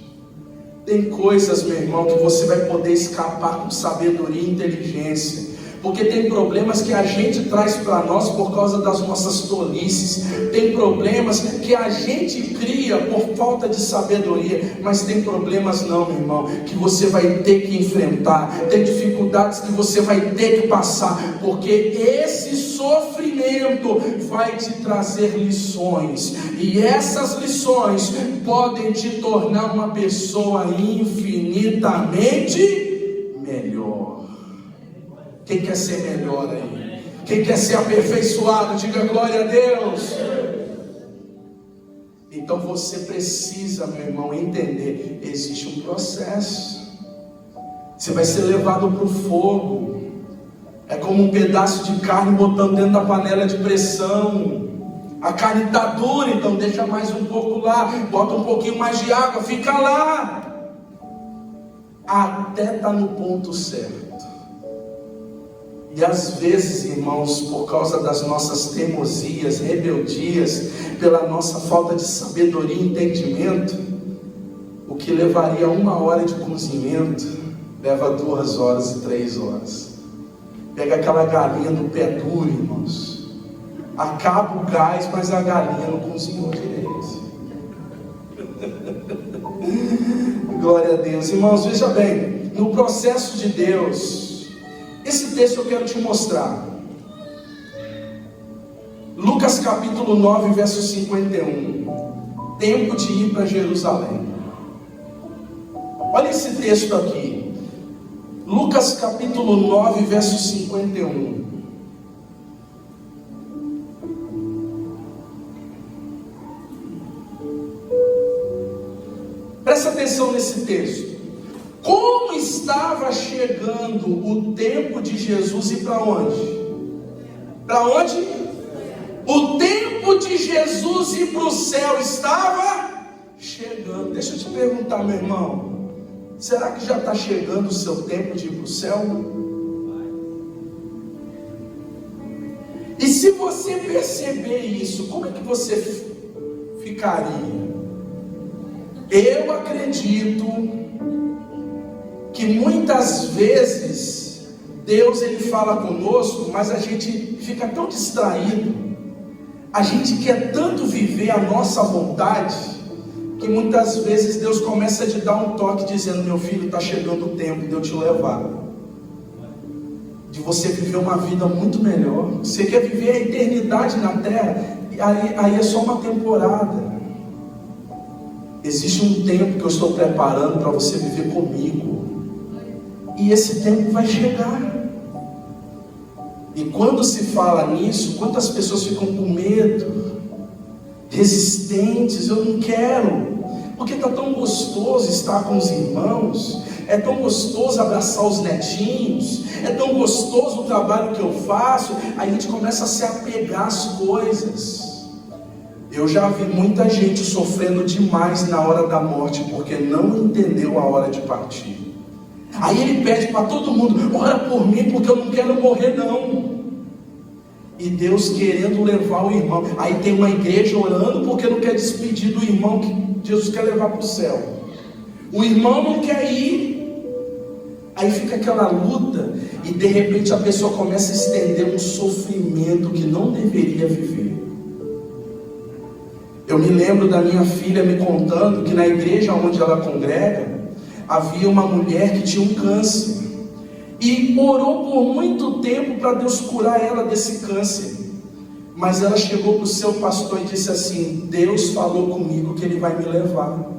Tem coisas, meu irmão, que você vai poder escapar com sabedoria e inteligência, porque tem problemas que a gente traz para nós por causa das nossas tolices, tem problemas que a gente cria por falta de sabedoria, mas tem problemas não, meu irmão, que você vai ter que enfrentar, tem dificuldades que você vai ter que passar, porque esse sofrimento vai te trazer lições, e essas lições podem te tornar uma pessoa infinitamente melhor. Quem quer ser melhor aí? Quem quer ser aperfeiçoado? Diga glória a Deus. Então você precisa, meu irmão, entender: existe um processo. Você vai ser levado para o fogo. É como um pedaço de carne botando dentro da panela de pressão. A carne está dura, então deixa mais um pouco lá, bota um pouquinho mais de água, fica lá, até estar no ponto certo. E às vezes, irmãos, por causa das nossas teimosias, rebeldias, pela nossa falta de sabedoria e entendimento, o que levaria 1 hora de cozimento, leva 2 horas e 3 horas. Pega aquela galinha do pé duro, irmãos. acaba o gás, mas a galinha não cozinhou direito. Glória a Deus. Irmãos, veja bem, no processo de Deus, esse texto eu quero te mostrar. Lucas capítulo 9, verso 51. Tempo de ir para Jerusalém. Olha esse texto aqui. Lucas capítulo 9, verso 51. Presta atenção nesse texto. Como estava chegando o tempo de Jesus ir para onde? Para onde? O tempo de Jesus ir para o céu estava chegando. Deixa eu te perguntar, meu irmão. Será que já está chegando o seu tempo de ir para o céu? E se você perceber isso, como é que você ficaria? Eu acredito que muitas vezes Deus ele fala conosco, mas a gente fica tão distraído, a gente quer tanto viver a nossa vontade, que muitas vezes Deus começa a te dar um toque dizendo: meu filho, está chegando o tempo de eu te levar, de você viver uma vida muito melhor. Você quer viver a eternidade na terra, aí é só uma temporada. Existe um tempo que eu estou preparando para você viver comigo, e esse tempo vai chegar. E quando se fala nisso, quantas pessoas ficam com medo, resistentes? Eu não quero, porque está tão gostoso estar com os irmãos, é tão gostoso abraçar os netinhos, é tão gostoso o trabalho que eu faço. Aí a gente começa a se apegar às coisas. Eu já vi muita gente sofrendo demais na hora da morte, porque não entendeu a hora de partir. Aí ele pede para todo mundo: ora por mim, porque eu não quero morrer não. E Deus querendo levar o irmão. Aí tem uma igreja orando porque não quer despedir do irmão que Jesus quer levar para o céu. O irmão não quer ir. Aí fica aquela luta, e de repente a pessoa começa a estender um sofrimento que não deveria viver. Eu me lembro da minha filha me contando que na igreja onde ela congrega, havia uma mulher que tinha um câncer, e orou por muito tempo para Deus curar ela desse câncer. Mas ela chegou para o seu pastor e disse assim: Deus falou comigo que Ele vai me levar.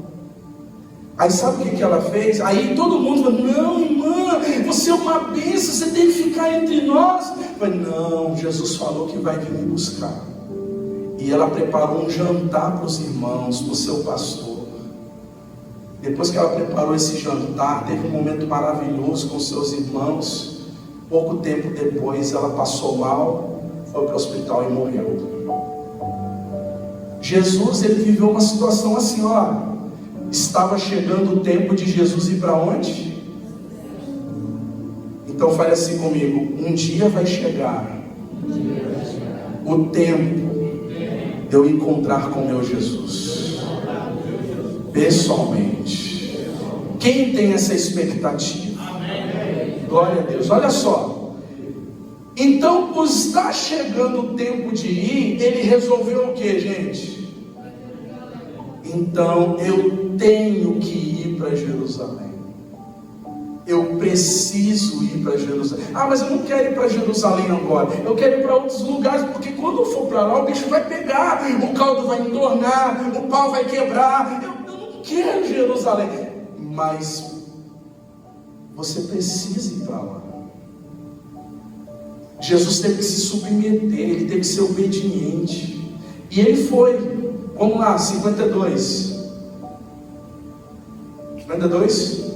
Aí sabe o que ela fez? Aí todo mundo falou: não, irmã, você é uma bênção, você tem que ficar entre nós. Eu falei: não, Jesus falou que vai vir me buscar. E ela preparou um jantar para os irmãos, para o seu pastor. Depois que ela preparou esse jantar, teve um momento maravilhoso com seus irmãos. Pouco tempo depois ela passou mal, foi para o hospital e morreu. Jesus, ele viveu uma situação assim, ó. Estava chegando o tempo de Jesus ir para onde? Então fale assim comigo: um dia vai chegar o tempo de eu encontrar com meu Jesus pessoalmente. Quem tem essa expectativa? Glória a Deus. Olha só. Então, por estar chegando o tempo de ir, ele resolveu o que, gente? Então eu tenho que ir para Jerusalém. Eu preciso ir para Jerusalém. Ah, mas eu não quero ir para Jerusalém agora. Eu quero ir para outros lugares, porque quando eu for para lá, o bicho vai pegar, o caldo vai entornar, o pau vai quebrar. Eu não quero Jerusalém. Mas você precisa ir para lá. Jesus teve que se submeter, ele teve que ser obediente. E ele foi. Vamos lá, 52. 52.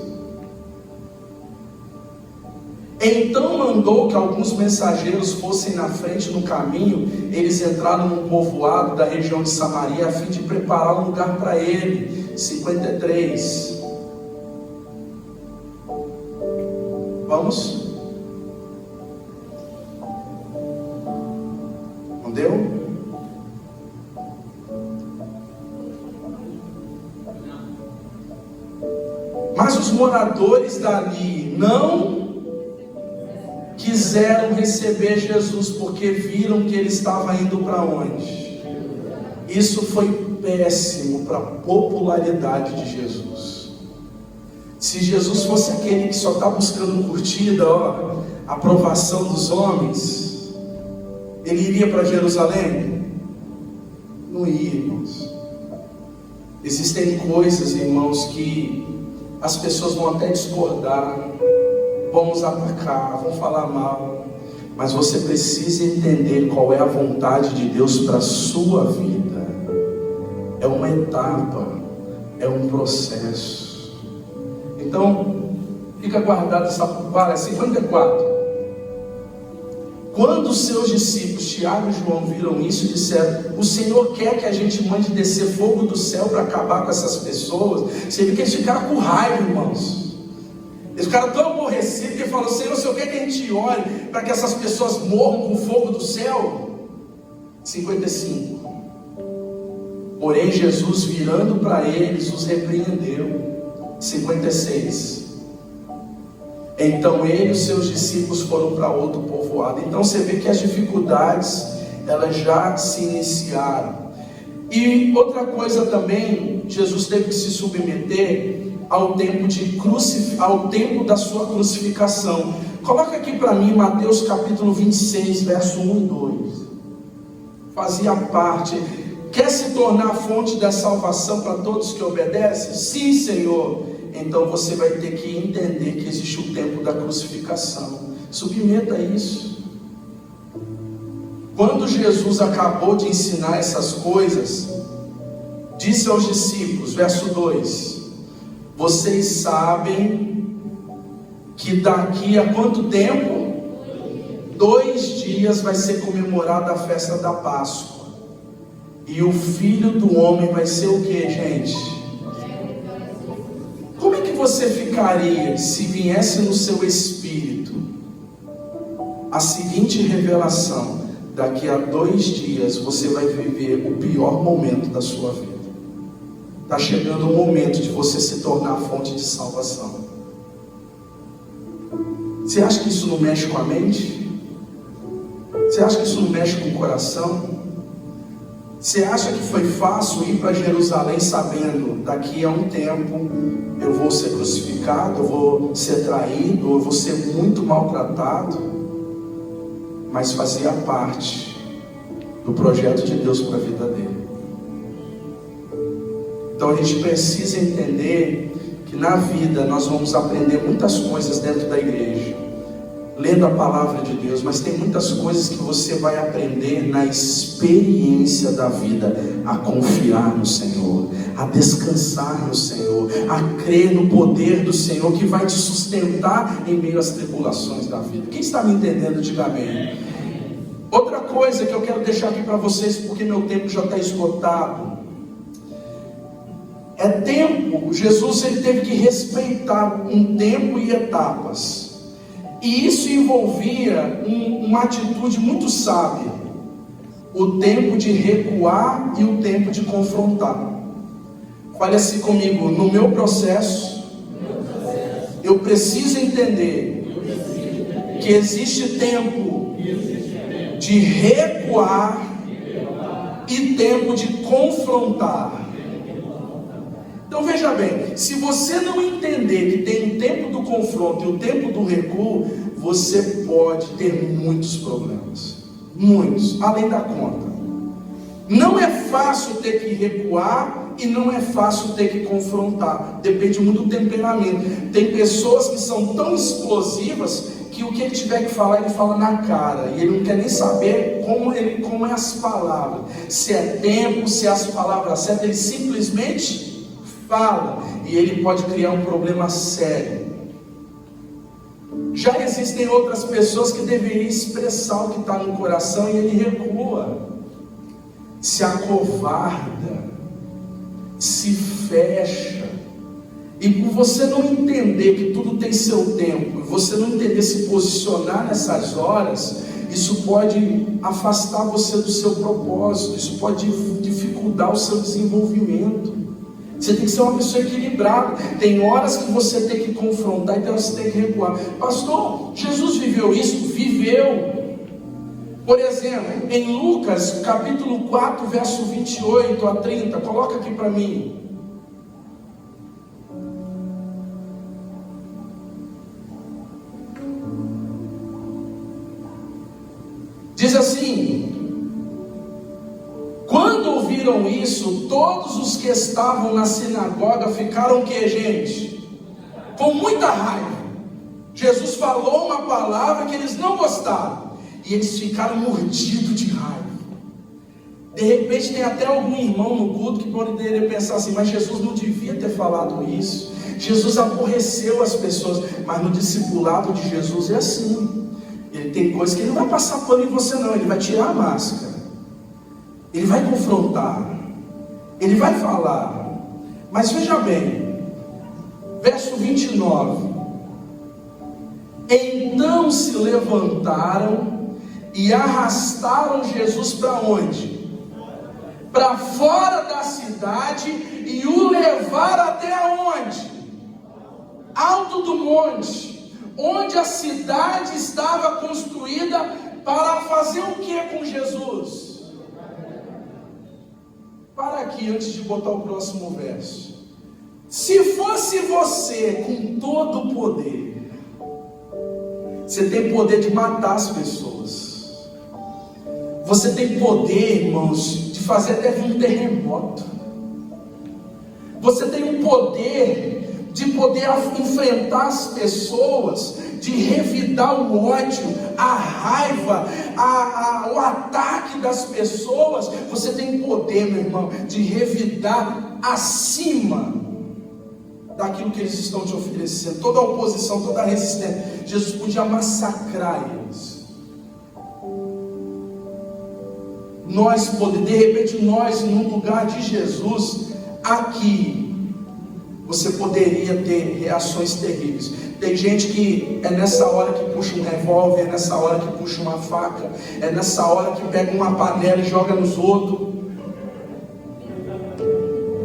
Então mandou que alguns mensageiros fossem na frente no caminho. Eles entraram num povoado da região de Samaria, a fim de preparar um lugar para ele. 53. Vamos? Não deu? Mas os moradores dali não quiseram receber Jesus porque viram que ele estava indo para onde? Isso foi péssimo para a popularidade de Jesus. Se Jesus fosse aquele que só está buscando curtida, aprovação dos homens, ele iria para Jerusalém? Não ia, irmãos. Existem coisas, irmãos, que as pessoas vão até discordar, vão nos atacar, vão falar mal, mas você precisa entender qual é a vontade de Deus para a sua vida. É uma etapa, é um processo. Então, fica guardado essa palavra, 54. Quando os seus discípulos, Tiago e João, viram isso, disseram: o Senhor quer que a gente mande descer fogo do céu para acabar com essas pessoas. Você viu que eles ficaram com raiva, irmãos. Eles ficaram tão aborrecidos que ele falou: Senhor, o Senhor quer que a gente ore para que essas pessoas morram com fogo do céu? 55. Porém Jesus, virando para eles, os repreendeu. 56. Então ele e os seus discípulos foram para outro povoado. Então você vê que as dificuldades, elas já se iniciaram. E outra coisa também, Jesus teve que se submeter ao tempo da sua crucificação. Coloca aqui para mim Mateus capítulo 26, verso 1 e 2. Fazia parte. Quer se tornar fonte da salvação para todos que obedecem? Sim, Senhor. Então você vai ter que entender que existe o tempo da crucificação. Submeta isso. Quando Jesus acabou de ensinar essas coisas, disse aos discípulos, verso 2: vocês sabem que daqui a quanto tempo? 2 dias vai ser comemorada a festa da Páscoa. E o Filho do Homem vai ser o que, gente? Como é que você ficaria se viesse no seu espírito a seguinte revelação: daqui a 2 dias você vai viver o pior momento da sua vida. Está chegando o momento de você se tornar a fonte de salvação. Você acha que isso não mexe com a mente? Você acha que isso não mexe com o coração? Você acha que foi fácil ir para Jerusalém sabendo: daqui a um tempo eu vou ser crucificado, eu vou ser traído, eu vou ser muito maltratado? Mas fazia parte do projeto de Deus para a vida dele. Então a gente precisa entender que na vida nós vamos aprender muitas coisas dentro da igreja, lendo a palavra de Deus, mas tem muitas coisas que você vai aprender na experiência da vida, a confiar no Senhor, a descansar no Senhor, a crer no poder do Senhor que vai te sustentar em meio às tribulações da vida. Quem está me entendendo, diga amém. Outra coisa que eu quero deixar aqui para vocês, porque meu tempo já está esgotado, é tempo. Jesus, ele teve que respeitar um tempo e etapas. E isso envolvia uma atitude muito sábia: o tempo de recuar e o tempo de confrontar. Fale assim comigo: no meu processo, eu preciso entender que existe tempo de recuar e tempo de confrontar. Então veja bem, se você não entender que tem o tempo do confronto e o tempo do recuo, você pode ter muitos problemas, muitos, além da conta. Não é fácil ter que recuar e não é fácil ter que confrontar, depende muito do temperamento. Tem pessoas que são tão explosivas que o que ele tiver que falar, ele fala na cara, e ele não quer nem saber como é as palavras, se é tempo, se é as palavras certas, ele simplesmente fala, e ele pode criar um problema sério. Já existem outras pessoas que deveriam expressar o que está no coração e ele recua, se acovarda, se fecha. E por você não entender que tudo tem seu tempo, e você não entender se posicionar nessas horas, isso pode afastar você do seu propósito, isso pode dificultar o seu desenvolvimento. Você tem que ser uma pessoa equilibrada. Tem horas que você tem que confrontar e tem horas que você tem que recuar. Pastor, Jesus viveu isso? Viveu. Por exemplo, em Lucas capítulo 4, verso 28 a 30, coloca aqui para mim. Diz assim: quando ouviram isso, todos os que estavam na sinagoga ficaram o que, gente? Com muita raiva. Jesus falou uma palavra que eles não gostaram, e eles ficaram mordidos de raiva. De repente tem até algum irmão no culto que poderia pensar assim: mas Jesus não devia ter falado isso. Jesus aborreceu as pessoas. Mas no discipulado de Jesus é assim. Ele tem coisas que ele não vai passar pano em você não. Ele vai tirar a máscara. Ele vai confrontar. Ele vai falar. Mas veja bem, verso 29. Então se levantaram e arrastaram Jesus para onde? Para fora da cidade, e o levaram até onde? Alto do monte, onde a cidade estava construída para fazer o que com Jesus? Para aqui, antes de botar o próximo verso. Se fosse você com todo o poder, você tem poder de matar as pessoas. Você tem poder, irmãos, de fazer até vir um terremoto. Você tem um poder de poder enfrentar as pessoas, de revidar o ódio, a raiva, o ataque das pessoas. Você tem poder, meu irmão, de revidar acima daquilo que eles estão te oferecendo. Toda a oposição, toda a resistência. Jesus podia massacrar eles. De repente nós, no lugar de Jesus, aqui, você poderia ter reações terríveis. Tem gente que é nessa hora que puxa um revólver, é nessa hora que puxa uma faca, é nessa hora que pega uma panela e joga nos outros.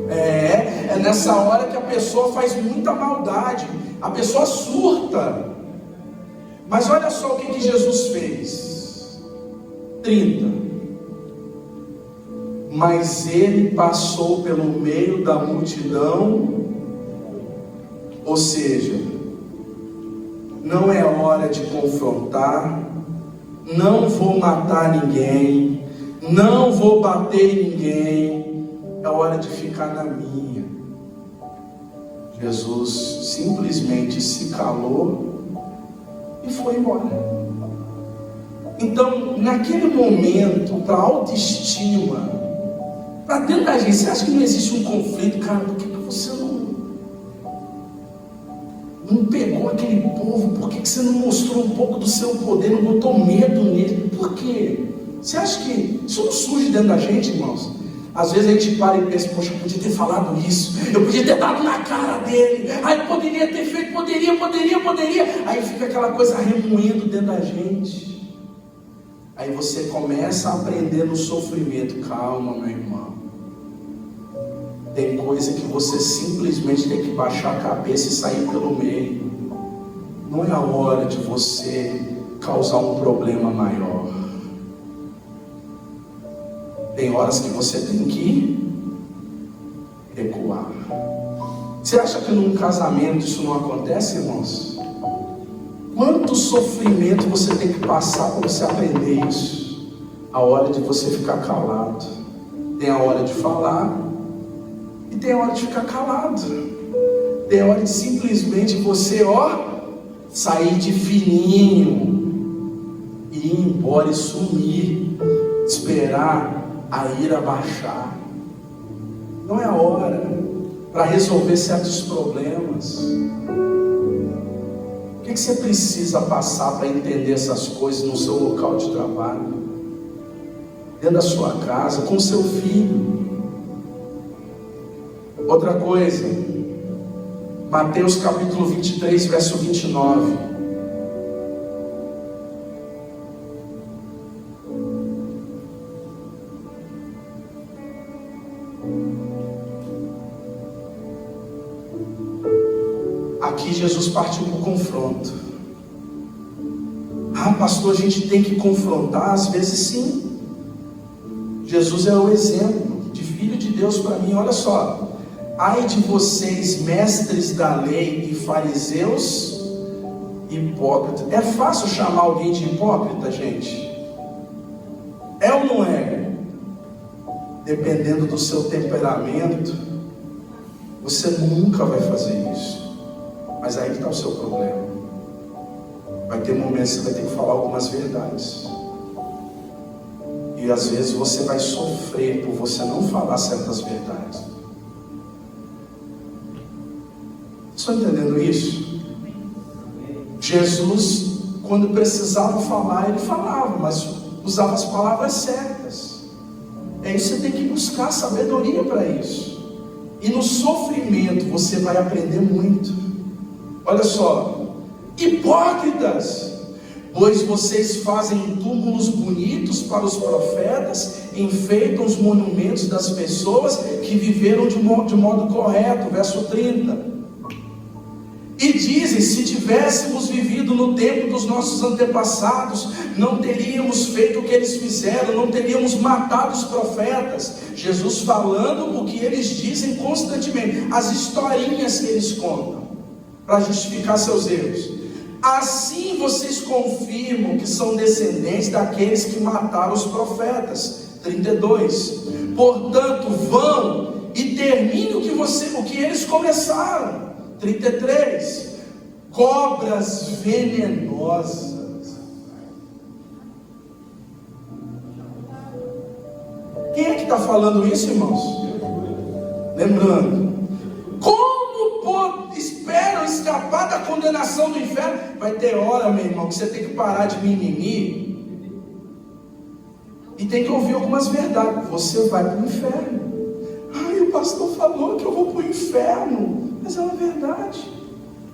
É nessa hora que a pessoa faz muita maldade, a pessoa surta. Mas olha só o que Jesus fez. 30. Mas ele passou pelo meio da multidão. Ou seja, não é hora de confrontar, não vou matar ninguém, não vou bater em ninguém, é hora de ficar na minha. Jesus simplesmente se calou e foi embora. Então, naquele momento, para a autoestima, para dentro da gente, você acha que não existe um conflito? Cara, por que você não pegou aquele povo? Por que você não mostrou um pouco do seu poder, não botou medo nele? Por quê? Você acha que isso não surge dentro da gente, irmãos? Às vezes a gente para e pensa: poxa, eu podia ter falado isso, eu podia ter dado na cara dele, eu poderia ter feito, poderia. Aí fica aquela coisa remoendo dentro da gente. Aí você começa a aprender no sofrimento. Calma, meu irmão. Tem coisa que você simplesmente tem que baixar a cabeça e sair pelo meio. Não é a hora de você causar um problema maior. Tem horas que você tem que recuar. Você acha que num casamento isso não acontece, irmãos? Quanto sofrimento você tem que passar para você aprender isso? A hora de você ficar calado. Tem a hora de falar e tem a hora de ficar calado. Tem a hora de simplesmente você, sair de fininho e ir embora e sumir, esperar a ira baixar. Não é a hora para resolver certos problemas. O que você precisa passar para entender essas coisas no seu local de trabalho, dentro da sua casa, com seu filho? Outra coisa, Mateus capítulo 23, verso 29. Aqui Jesus partiu para o confronto. Ah, pastor, a gente tem que confrontar? Às vezes sim. Jesus é o exemplo de filho de Deus para mim. Olha só: ai de vocês, mestres da lei e fariseus hipócritas. É fácil chamar alguém de hipócrita, gente? É ou não é? Dependendo do seu temperamento, você nunca vai fazer isso. Mas aí que está o seu problema. Vai ter momentos que você vai ter que falar algumas verdades. E às vezes você vai sofrer por você não falar certas verdades. Estão entendendo isso? Jesus, quando precisava falar, ele falava, mas usava as palavras certas. É isso, você tem que buscar sabedoria para isso. E no sofrimento você vai aprender muito. Olha só: hipócritas, pois vocês fazem túmulos bonitos para os profetas, enfeitam os monumentos das pessoas que viveram de modo correto. Verso 30. E dizem: se tivéssemos vivido no tempo dos nossos antepassados, não teríamos feito o que eles fizeram, não teríamos matado os profetas. Jesus falando o que eles dizem constantemente, as historinhas que eles contam, para justificar seus erros. Assim vocês confirmam que são descendentes daqueles que mataram os profetas. 32. Portanto, vão e terminem o que eles começaram. 33. Cobras venenosas. Quem é que está falando isso, irmãos? Lembrando, como esperam escapar da condenação do inferno? Vai ter hora, meu irmão, que você tem que parar de mimimi e tem que ouvir algumas verdades. Você vai para o inferno. Ai, o pastor falou que eu vou para o inferno. Mas é uma verdade.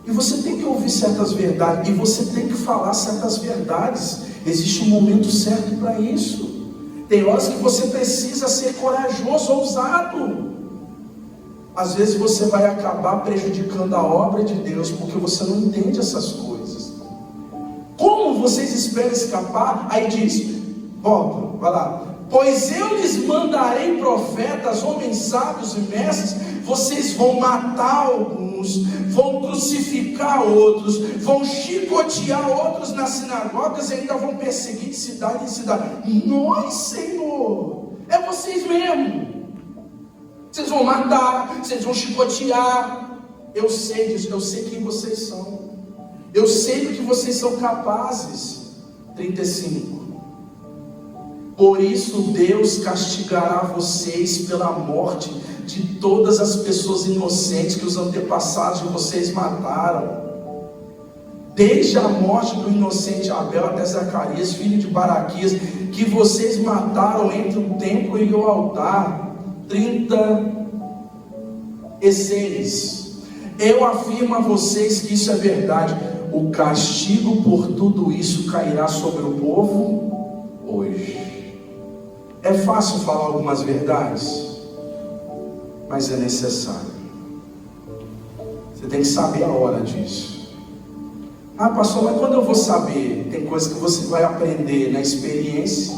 E você tem que ouvir certas verdades. E você tem que falar certas verdades. Existe um momento certo para isso. Tem horas que você precisa ser corajoso, ousado. Às vezes você vai acabar prejudicando a obra de Deus, porque você não entende essas coisas. Como vocês esperam escapar? Aí diz, volta, vai lá. Pois eu lhes mandarei profetas, homens sábios e mestres. Vocês vão matar alguns, vão crucificar outros, vão chicotear outros nas sinagogas e ainda vão perseguir de cidade em cidade. Nós, Senhor, é vocês mesmo. Vocês vão matar, vocês vão chicotear. Eu sei disso, eu sei quem vocês são. Eu sei do que vocês são capazes. 35. Por isso Deus castigará vocês pela morte de todas as pessoas inocentes que os antepassados de vocês mataram, desde a morte do inocente Abel até Zacarias, filho de Baraquias, que vocês mataram entre o templo e o altar. 36. Eu afirmo a vocês que isso é verdade. O castigo por tudo isso cairá sobre o povo hoje. É fácil falar algumas verdades, mas é necessário. Você tem que saber a hora disso. Ah, pastor, mas quando eu vou saber? Tem coisa que você vai aprender na experiência,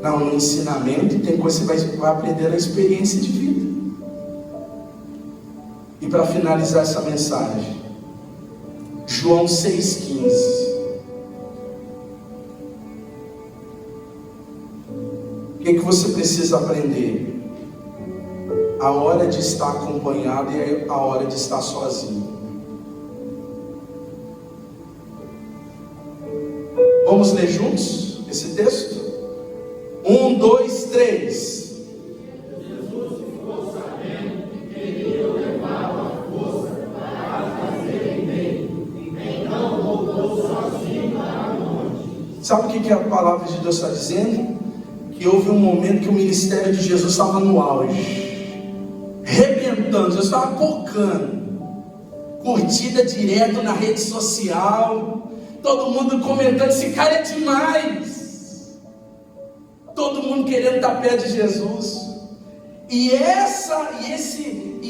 no ensinamento, e tem coisa que você vai aprender na experiência de vida. E para finalizar essa mensagem, João 6,15. O que você precisa aprender? A hora de estar acompanhado e a hora de estar sozinho. Vamos ler juntos esse texto? 1, 2, 3. Jesus ficou sabendo que queria levá-lo à força para fazer bem. Então voltou sozinho para longe. Sabe o que a palavra de Deus está dizendo? Que houve um momento que o ministério de Jesus estava no auge, rebentando, Jesus estava pocando, curtida direto na rede social, todo mundo comentando, esse cara é demais, todo mundo querendo estar perto de Jesus, e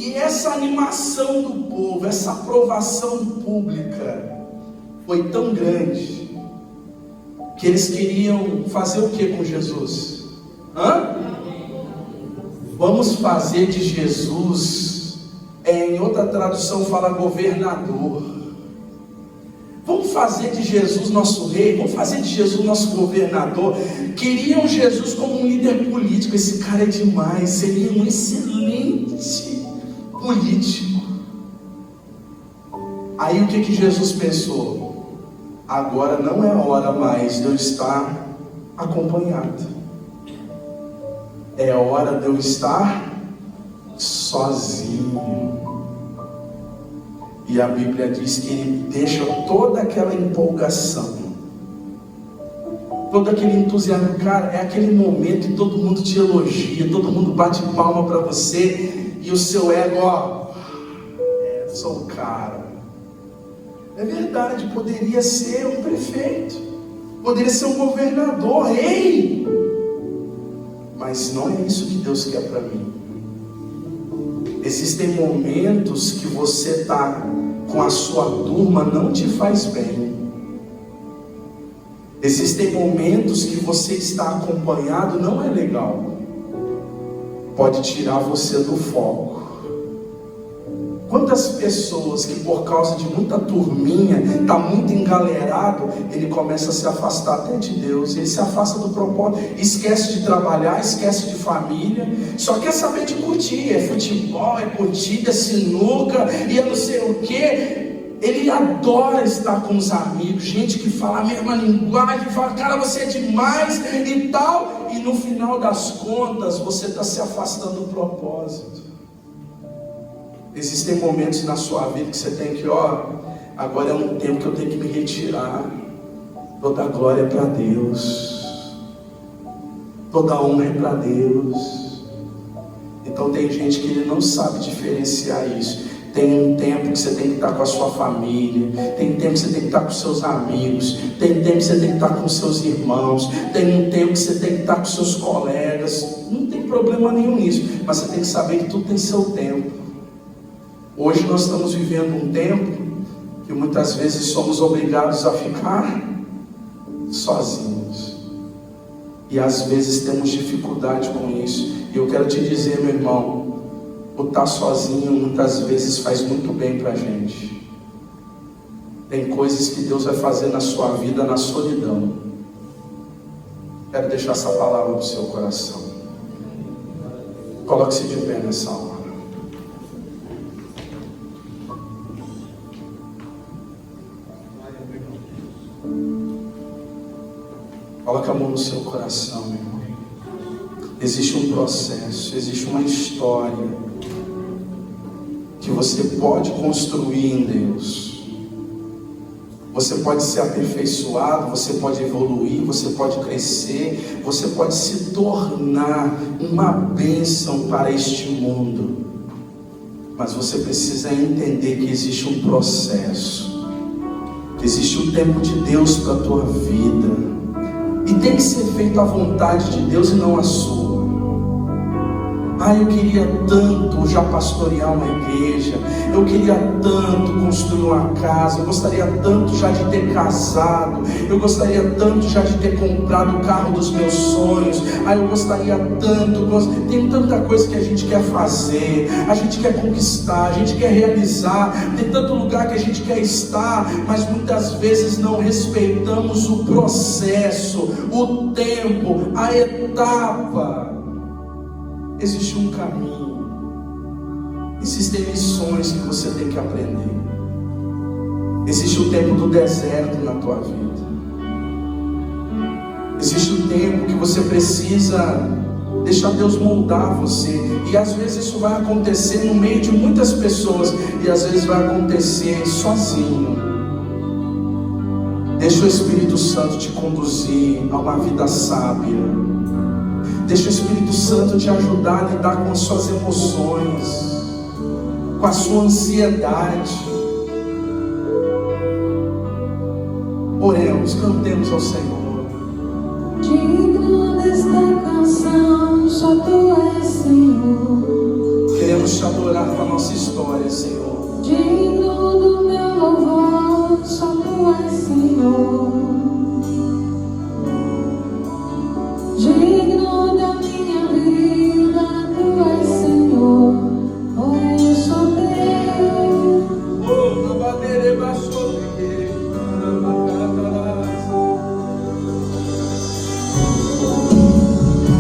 E essa animação do povo, essa aprovação pública foi tão grande que eles queriam fazer o que com Jesus? Vamos fazer de Jesus, em outra tradução fala governador. Vamos fazer de Jesus nosso rei, vamos fazer de Jesus nosso governador. Queriam Jesus como um líder político. Esse cara é demais, seria um excelente político. Aí o que Jesus pensou? Agora não é hora mais de eu estar acompanhado, é hora de eu estar sozinho. E a Bíblia diz que ele deixa toda aquela empolgação, todo aquele entusiasmo. Cara, é aquele momento que todo mundo te elogia, todo mundo bate palma para você, e o seu ego, sou o cara. É verdade, poderia ser um prefeito, poderia ser um governador, rei, mas não é isso que Deus quer para mim. Existem momentos que você está com a sua turma, não te faz bem. Existem momentos que você está acompanhado, não é legal, pode tirar você do foco. Quantas pessoas que por causa de muita turminha, está muito engalerado, ele começa a se afastar até de Deus, ele se afasta do propósito, esquece de trabalhar, esquece de família, só quer saber de curtir, é futebol, é curtida, é sinuca, e é não sei o que. Ele adora estar com os amigos, gente que fala a mesma linguagem, fala, cara, você é demais e tal, e no final das contas, você está se afastando do propósito. Existem momentos na sua vida que você tem que, agora é um tempo que eu tenho que me retirar. Toda glória é para Deus, toda honra é para Deus. Então tem gente que ele não sabe diferenciar isso. Tem um tempo que você tem que estar com a sua família, tem tempo que você tem que estar com seus amigos, tem tempo que você tem que estar com seus irmãos, tem um tempo que você tem que estar com seus colegas. Não tem problema nenhum nisso, mas você tem que saber que tudo tem seu tempo. Hoje nós estamos vivendo um tempo que muitas vezes somos obrigados a ficar sozinhos, e às vezes temos dificuldade com isso. E eu quero te dizer, meu irmão, o estar sozinho muitas vezes faz muito bem para a gente. Tem coisas que Deus vai fazer na sua vida na solidão. Quero deixar essa palavra no seu coração. Coloque-se de pé nessa hora. Coloque a mão no seu coração, meu irmão. Existe um processo, existe uma história que você pode construir em Deus. Você pode ser aperfeiçoado, você pode evoluir, você pode crescer, você pode se tornar uma bênção para este mundo. Mas você precisa entender que existe um processo, que existe um tempo de Deus para a tua vida. E tem que ser feito a vontade de Deus e não a sua. Eu queria tanto já pastorear uma igreja, eu queria tanto construir uma casa, eu gostaria tanto já de ter casado, eu gostaria tanto já de ter comprado o carro dos meus sonhos, eu gostaria tanto, tem tanta coisa que a gente quer fazer, a gente quer conquistar, a gente quer realizar, tem tanto lugar que a gente quer estar, mas muitas vezes não respeitamos o processo, o tempo, a etapa. Existe um caminho, existem lições que você tem que aprender. Existe o tempo do deserto na tua vida. Existe o tempo que você precisa deixar Deus moldar você. E às vezes isso vai acontecer no meio de muitas pessoas, e às vezes vai acontecer sozinho. Deixa o Espírito Santo te conduzir a uma vida sábia. Deixa o Espírito Santo te ajudar a lidar com as suas emoções, com a sua ansiedade. Oremos, cantemos ao Senhor. Digno desta canção, só Tu és Senhor. Queremos queremos te adorar com a nossa história, Senhor. Digno do meu louvor, só tu és, Senhor. Digno da minha vida, tu és, Senhor. Oh, eu sou teu. Oh, na bandeira baixou,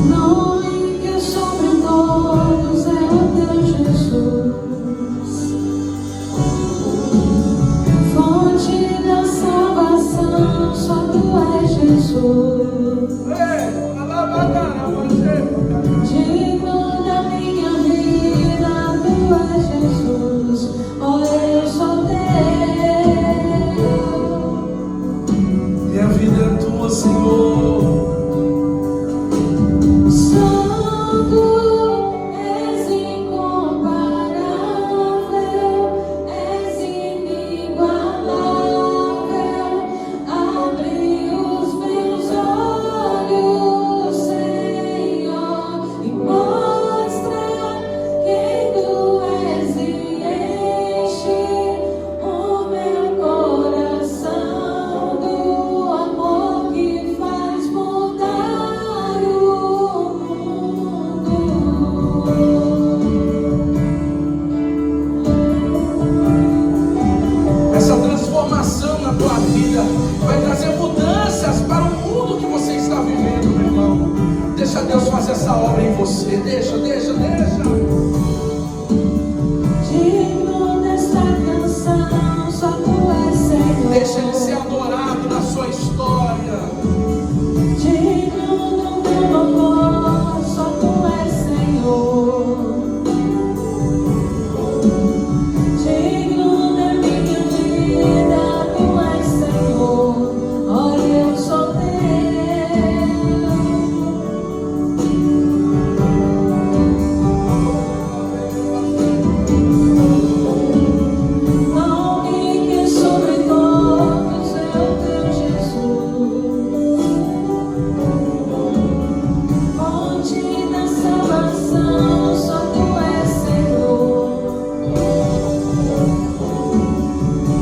Nome que é sobre todos é o teu Jesus. Fonte da salvação, só tu és Jesus. Digno da minha vida, tu és Jesus. Oh, eu sou teu. Minha vida é tua, Senhor. Santo, és incomparável, és inigualável. Abre os meus olhos, Senhor, e mostra quem tu és e enche o meu coração do amor que faz mudar o mundo. Essa transformação na tua vida vai trazer mudanças para o mundo que você está vivendo, meu irmão. Deixa Deus fazer essa obra em você. Deixa. Digno desta canção, só tu és, Senhor. Deixa Ele ser adorado na sua história. Digno do meu louvor, só tu és, Senhor. Digno da minha vida, tu és, Senhor. Oh, eu sou teu. Nome que sobre todos é o teu Jesus. Fonte da salvação, só tu és, Senhor.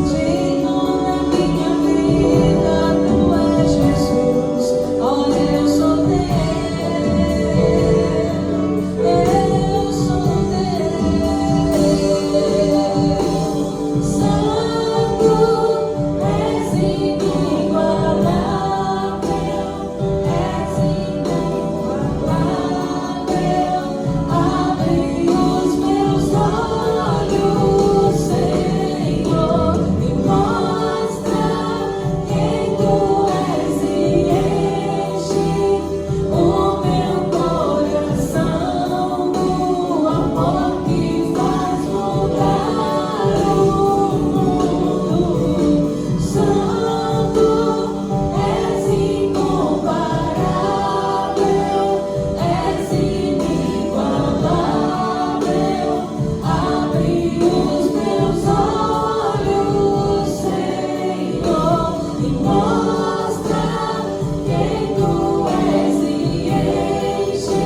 Digno da minha vida, tu és, Jesus. Oh, eu sou teu. Eu sou teu. Santo, és inigualável, és inigualável. Abre os meus olhos, Senhor, e mostra quem tu és e enche o meu coração do amor que faz mudar o mundo. Santo, és incomparável, és inigualável. Abre os meus olhos, Senhor, e mostra quem tu és e enche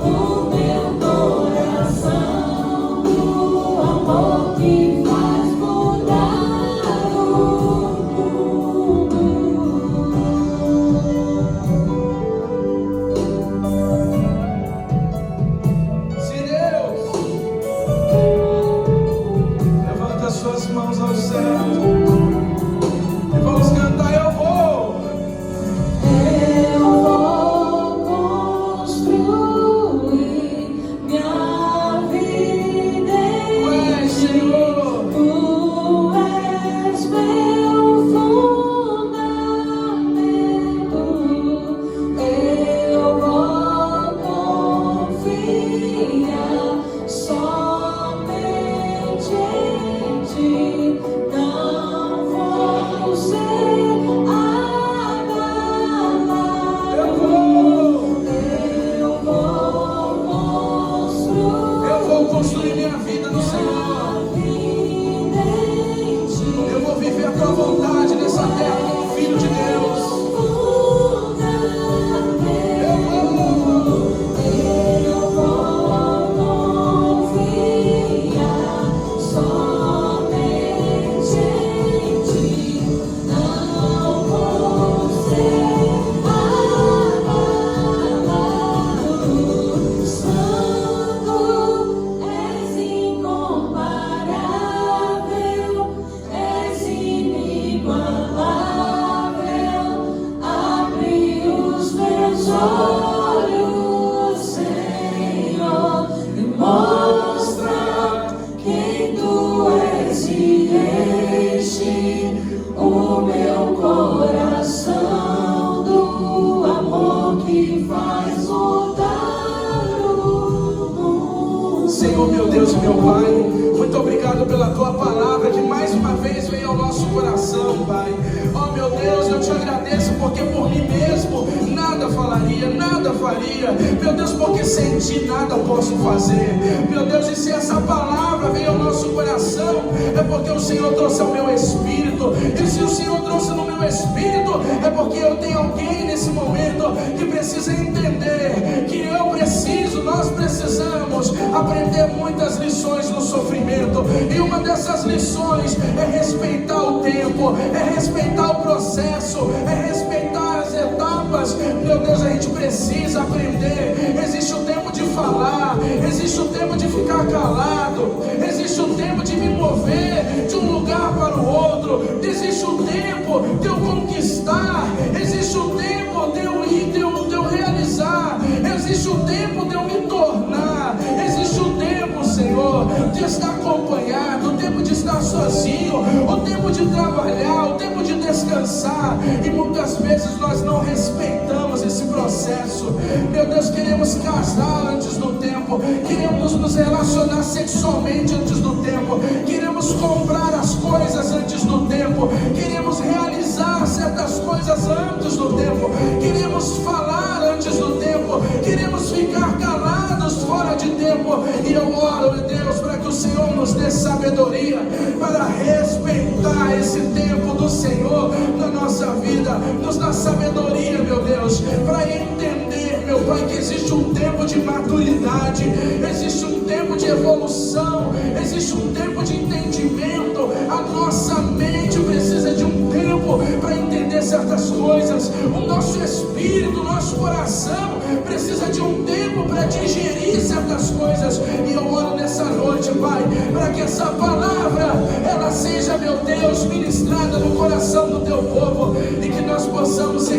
o meu coração do amor que faz mudar o mundo. Se Deus levanta suas mãos ao céu e vamos cantar, eu vou. Eu vou construir minha vida em És, ti. Senhor. Tu és meu fundamento. Eu vou confiar somente em ti. Não vou ser abalado. Eu vou construir minha vida no Senhor. vida em ti. Eu vou viver a tua vontade nessa terra como filho de Deus. Eu vou confiar Deus e meu Pai, muito obrigado pela Tua palavra que mais uma vez veio ao nosso coração, Pai. Oh meu Deus, eu te agradeço porque por mim mesmo nada falaria, nada faria. Meu Deus, porque sem Ti nada posso fazer. Meu Deus, e se essa palavra veio ao nosso coração, é porque o Senhor trouxe ao meu espírito. E se o Senhor trouxe no meu espírito, é porque eu tenho alguém nesse momento que precisa entender que nós precisamos aprender muitas lições no sofrimento, e uma dessas lições é respeitar o tempo, é respeitar o processo, é respeitar as etapas. Meu Deus, a gente precisa aprender. Existe o tempo de falar, existe o tempo de ficar calado, existe o tempo de me mover de um lugar para o outro, existe o tempo de eu conquistar, existe o tempo de eu ir, de eu realizar, existe o tempo de eu me tornar, existe o tempo, Senhor, de estar acompanhado, o tempo de estar sozinho, o tempo de trabalhar, o tempo de descansar, e muitas vezes nós não respeitamos esse processo. Meu Deus, queremos casar antes do tempo, queremos nos relacionar sexualmente antes do tempo, queremos comprar as coisas antes do tempo, queremos realizar certas coisas antes do tempo, queremos falar antes do tempo, queremos ficar calados fora de tempo. E eu oro, meu Deus, para que o Senhor nos dê sabedoria para respeitar esse tempo do Senhor na nossa vida. Nos dá sabedoria, meu Deus, para entender, meu Pai, que existe um tempo de maturidade, existe um tempo de evolução, existe um tempo de entendimento. A nossa mente precisa de um tempo para entender certas coisas, o nosso espírito, o nosso coração precisa de um tempo para digerir certas coisas. E eu oro nessa noite, Pai, para que essa palavra, ela seja, meu Deus, ministrada no coração do Teu povo, e que nós possamos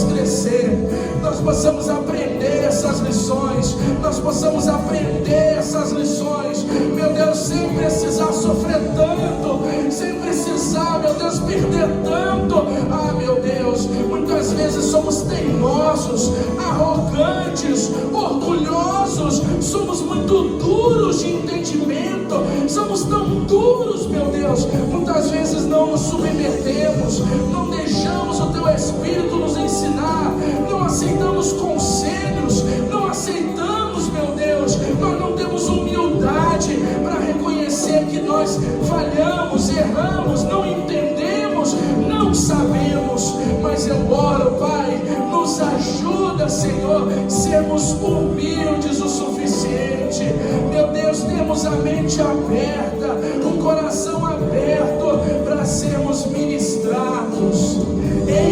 crescer, nós possamos aprender essas lições, nós possamos aprender essas lições, meu Deus, sem precisar sofrer tanto, sem precisar, meu Deus, perder tanto. Ah, meu Deus, muitas vezes somos teimosos, arrogantes, orgulhosos, somos muito duros de entendimento, somos tão duros, meu Deus, muitas vezes não nos submetemos, não deixamos o Teu Espírito nos ensinar, não aceitamos conselhos, não aceitamos, meu Deus, nós não temos humildade para reconhecer que nós falhamos, erramos, não entendemos, não sabemos. Mas eu oro, Pai, nos ajuda, Senhor, sermos humildes o suficiente. Meu Deus, temos a mente aberta, o coração aberto para sermos ministrados,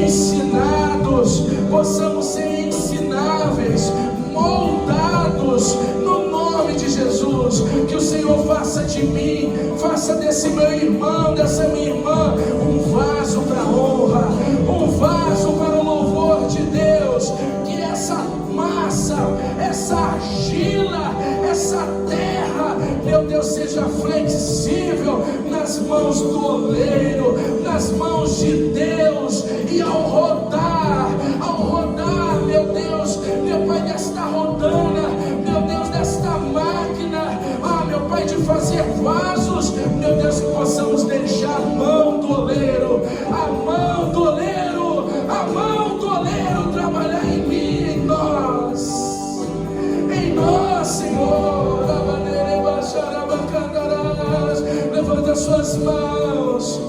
ensinados, possamos ser ensináveis, moldados no nome de Jesus. Que o Senhor faça de mim, faça desse meu irmão, dessa minha irmã, um vaso para a honra, um vaso para o louvor de Deus. Que essa massa, essa argila, essa terra, meu Deus, seja flexível nas mãos do oleiro, nas mãos de Deus. E ao rodar, meu Deus, meu Pai, desta rodana, meu Deus, desta máquina, ah, meu Pai, de fazer vasos, meu Deus, que possamos deixar a mão do oleiro, a mão do oleiro, a mão do oleiro trabalhar em mim, em nós, Senhor. Levanta suas mãos,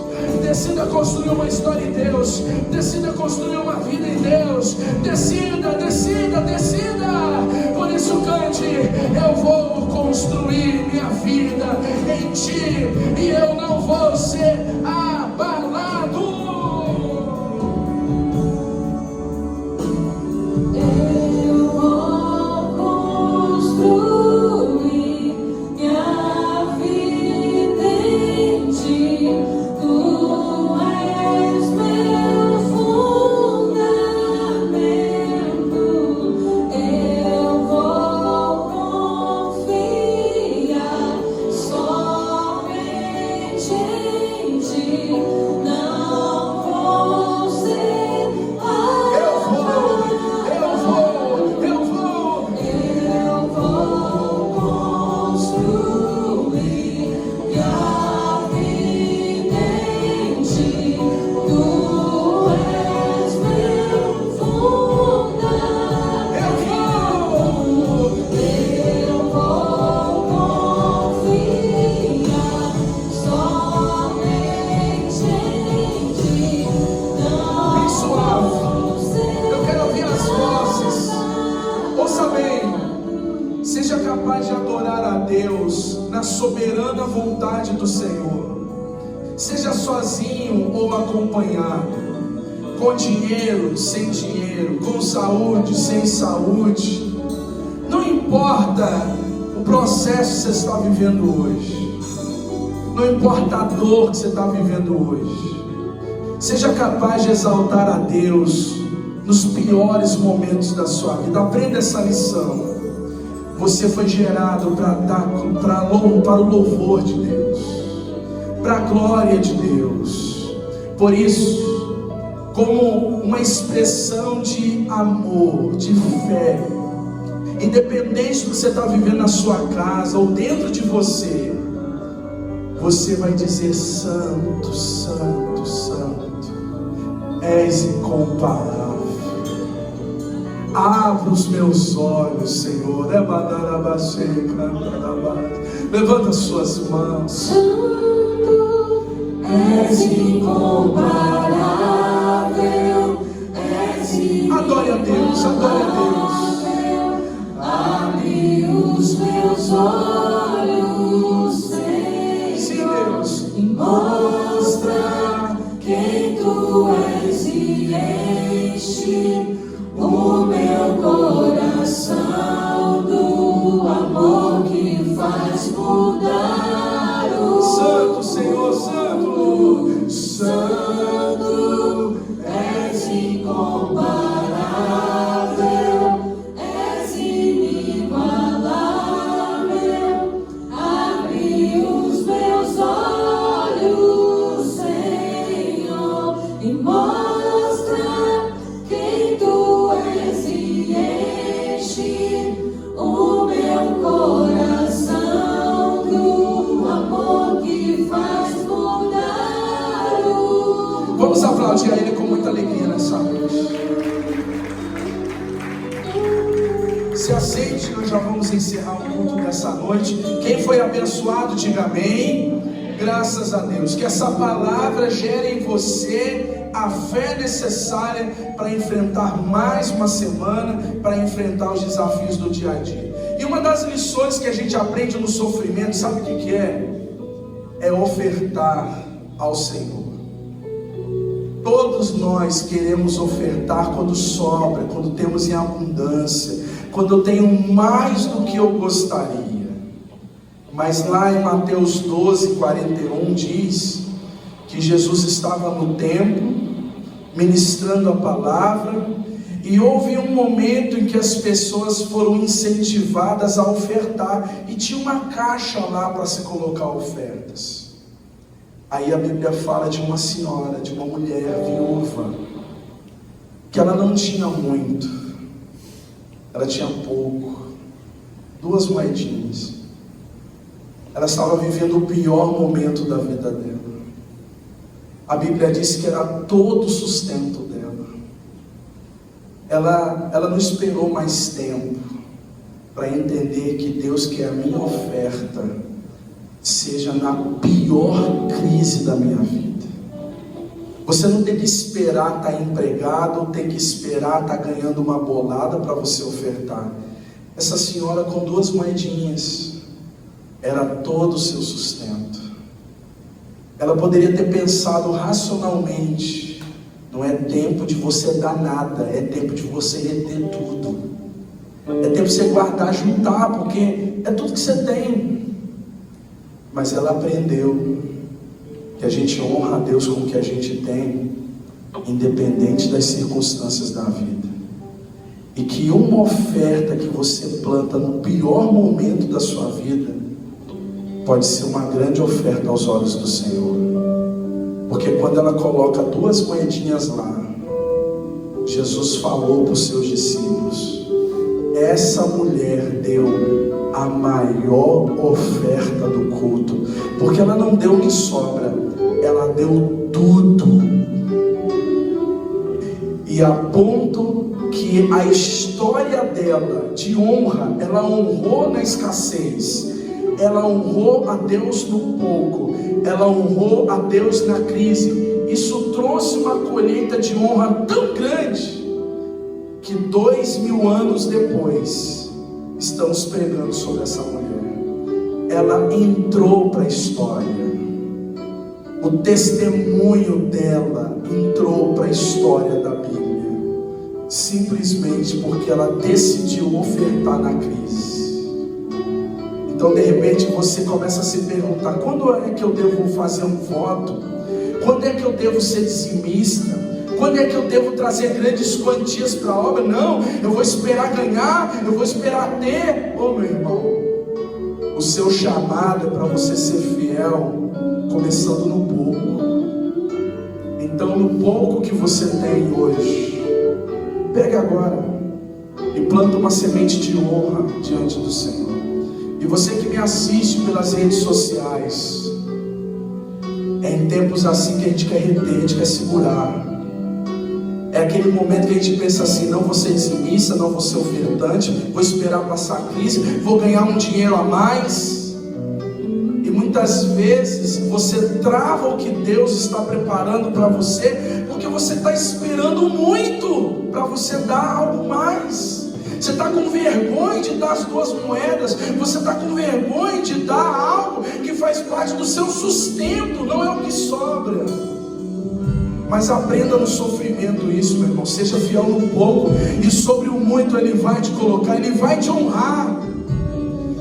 decida construir uma história em Deus, decida construir uma vida em Deus, decida. Por isso cante: eu vou construir minha vida em Ti, e eu não vou ser abalado. Não na soberana vontade do Senhor. Seja sozinho ou acompanhado, com dinheiro, sem dinheiro, com saúde, sem saúde, não importa o processo que você está vivendo hoje, não importa a dor que você está vivendo hoje, seja capaz de exaltar a Deus nos piores momentos da sua vida. Aprenda essa lição. Você foi gerado para o louvor de Deus, para a glória de Deus. Por isso, como uma expressão de amor, de fé, independente do que você está vivendo na sua casa ou dentro de você, você vai dizer: Santo, Santo, Santo, és incomparável. Abra os meus olhos, Senhor. Levanta as suas mãos. Santo, és incomparável, és inigualável. Adore a Deus, adore a Deus. Abre os meus olhos, Senhor. Sim, Deus. E mostra quem Tu és e enche o meu coração do amor que faz mudar o Santo, Senhor, Santo. Santo, és incomparável, és inigualável. Abre os meus olhos, Senhor, e mostra quem Tu és e enche o meu coração do amor que faz mudar o... Vamos aplaudir a Ele com muita alegria nessa noite. Se aceite, nós já vamos encerrar o culto dessa noite. Quem foi abençoado, diga amém. Graças a Deus. Que essa palavra gere em você a fé necessária para enfrentar mais uma semana, para enfrentar os desafios do dia a dia. E uma das lições que a gente aprende no sofrimento, sabe o que é? É ofertar ao Senhor. Todos nós queremos ofertar quando sobra, quando temos em abundância, quando eu tenho mais do que eu gostaria. Mas lá em Mateus 12:41 diz que Jesus estava no templo, ministrando a palavra, e houve um momento em que as pessoas foram incentivadas a ofertar, e tinha uma caixa lá para se colocar ofertas. Aí a Bíblia fala de uma senhora, de uma mulher viúva, que ela não tinha muito, ela tinha pouco, 2 moedinhas. Ela estava vivendo o pior momento da vida dela. A Bíblia diz que era todo o sustento dela. Ela não esperou mais tempo para entender que Deus quer a minha oferta seja na pior crise da minha vida. Você não tem que esperar estar empregado, ou tem que esperar estar ganhando uma bolada para você ofertar. Essa senhora com 2 moedinhas era todo o seu sustento. Ela poderia ter pensado racionalmente: não é tempo de você dar nada, é tempo de você reter tudo, é tempo de você guardar, juntar, porque é tudo que você tem. Mas ela aprendeu que a gente honra a Deus com o que a gente tem, independente das circunstâncias da vida, e que uma oferta que você planta no pior momento da sua vida pode ser uma grande oferta aos olhos do Senhor. Porque quando ela coloca 2 moedinhas lá, Jesus falou para os seus discípulos: essa mulher deu a maior oferta do culto, porque ela não deu o que sobra, ela deu tudo. E a ponto que a história dela de honra, ela honrou na escassez, ela honrou a Deus no pouco, ela honrou a Deus na crise. Isso trouxe uma colheita de honra tão grande que 2000 anos depois estamos pregando sobre essa mulher. ela entrou para a história. O testemunho dela entrou para a história da Bíblia, simplesmente porque ela decidiu ofertar na crise. Então, de repente, você começa a se perguntar: quando é que eu devo fazer um voto? Quando é que eu devo ser dizimista? Quando é que eu devo trazer grandes quantias para a obra? Não, eu vou esperar ganhar, eu vou esperar ter. Ô meu irmão, o seu chamado é para você ser fiel, começando no pouco. Então, no pouco que você tem hoje, pega agora e planta uma semente de honra diante do Senhor. E você que me assiste pelas redes sociais, é em tempos assim que a gente quer reter, a gente quer segurar. É aquele momento que a gente pensa assim: não vou ser dizimista, não vou ser ofertante, vou esperar passar a crise, vou ganhar um dinheiro a mais. E muitas vezes você trava o que Deus está preparando para você, porque você está esperando muito para você dar algo mais. Você está com vergonha de dar as 2 moedas, você está com vergonha de dar algo que faz parte do seu sustento, não é o que sobra. Mas aprenda no sofrimento isso, meu irmão. Seja fiel no pouco, e sobre o muito Ele vai te colocar, Ele vai te honrar.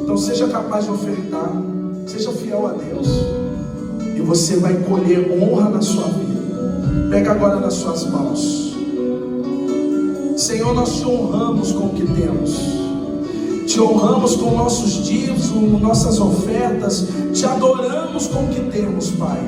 Então seja capaz de ofertar, seja fiel a Deus, e você vai colher honra na sua vida. Pega agora nas suas mãos. Senhor, nós te honramos com o que temos, te honramos com nossos dízimos, nossas ofertas, te adoramos com o que temos, Pai.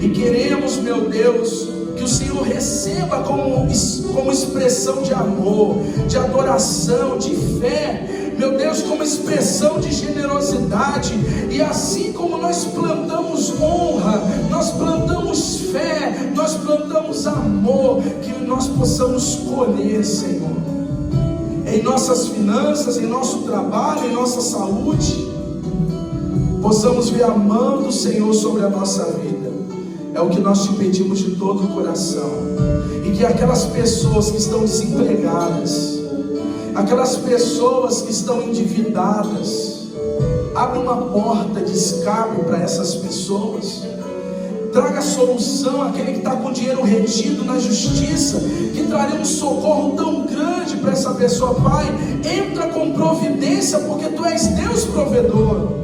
E queremos, meu Deus, que o Senhor receba como expressão de amor, de adoração, de fé, meu Deus, como expressão de generosidade. E assim como nós plantamos honra, nós plantamos fé, nós plantamos amor, que nós possamos colher, Senhor, em nossas finanças, em nosso trabalho, em nossa saúde, possamos ver a mão do Senhor sobre a nossa vida. É o que nós te pedimos de todo o coração. E que aquelas pessoas que estão desempregadas, aquelas pessoas que estão endividadas, abra uma porta de escape para essas pessoas. Traga solução àquele que está com dinheiro retido na justiça, que traria um socorro tão grande para essa pessoa. Pai, entra com providência, porque Tu és Deus provedor.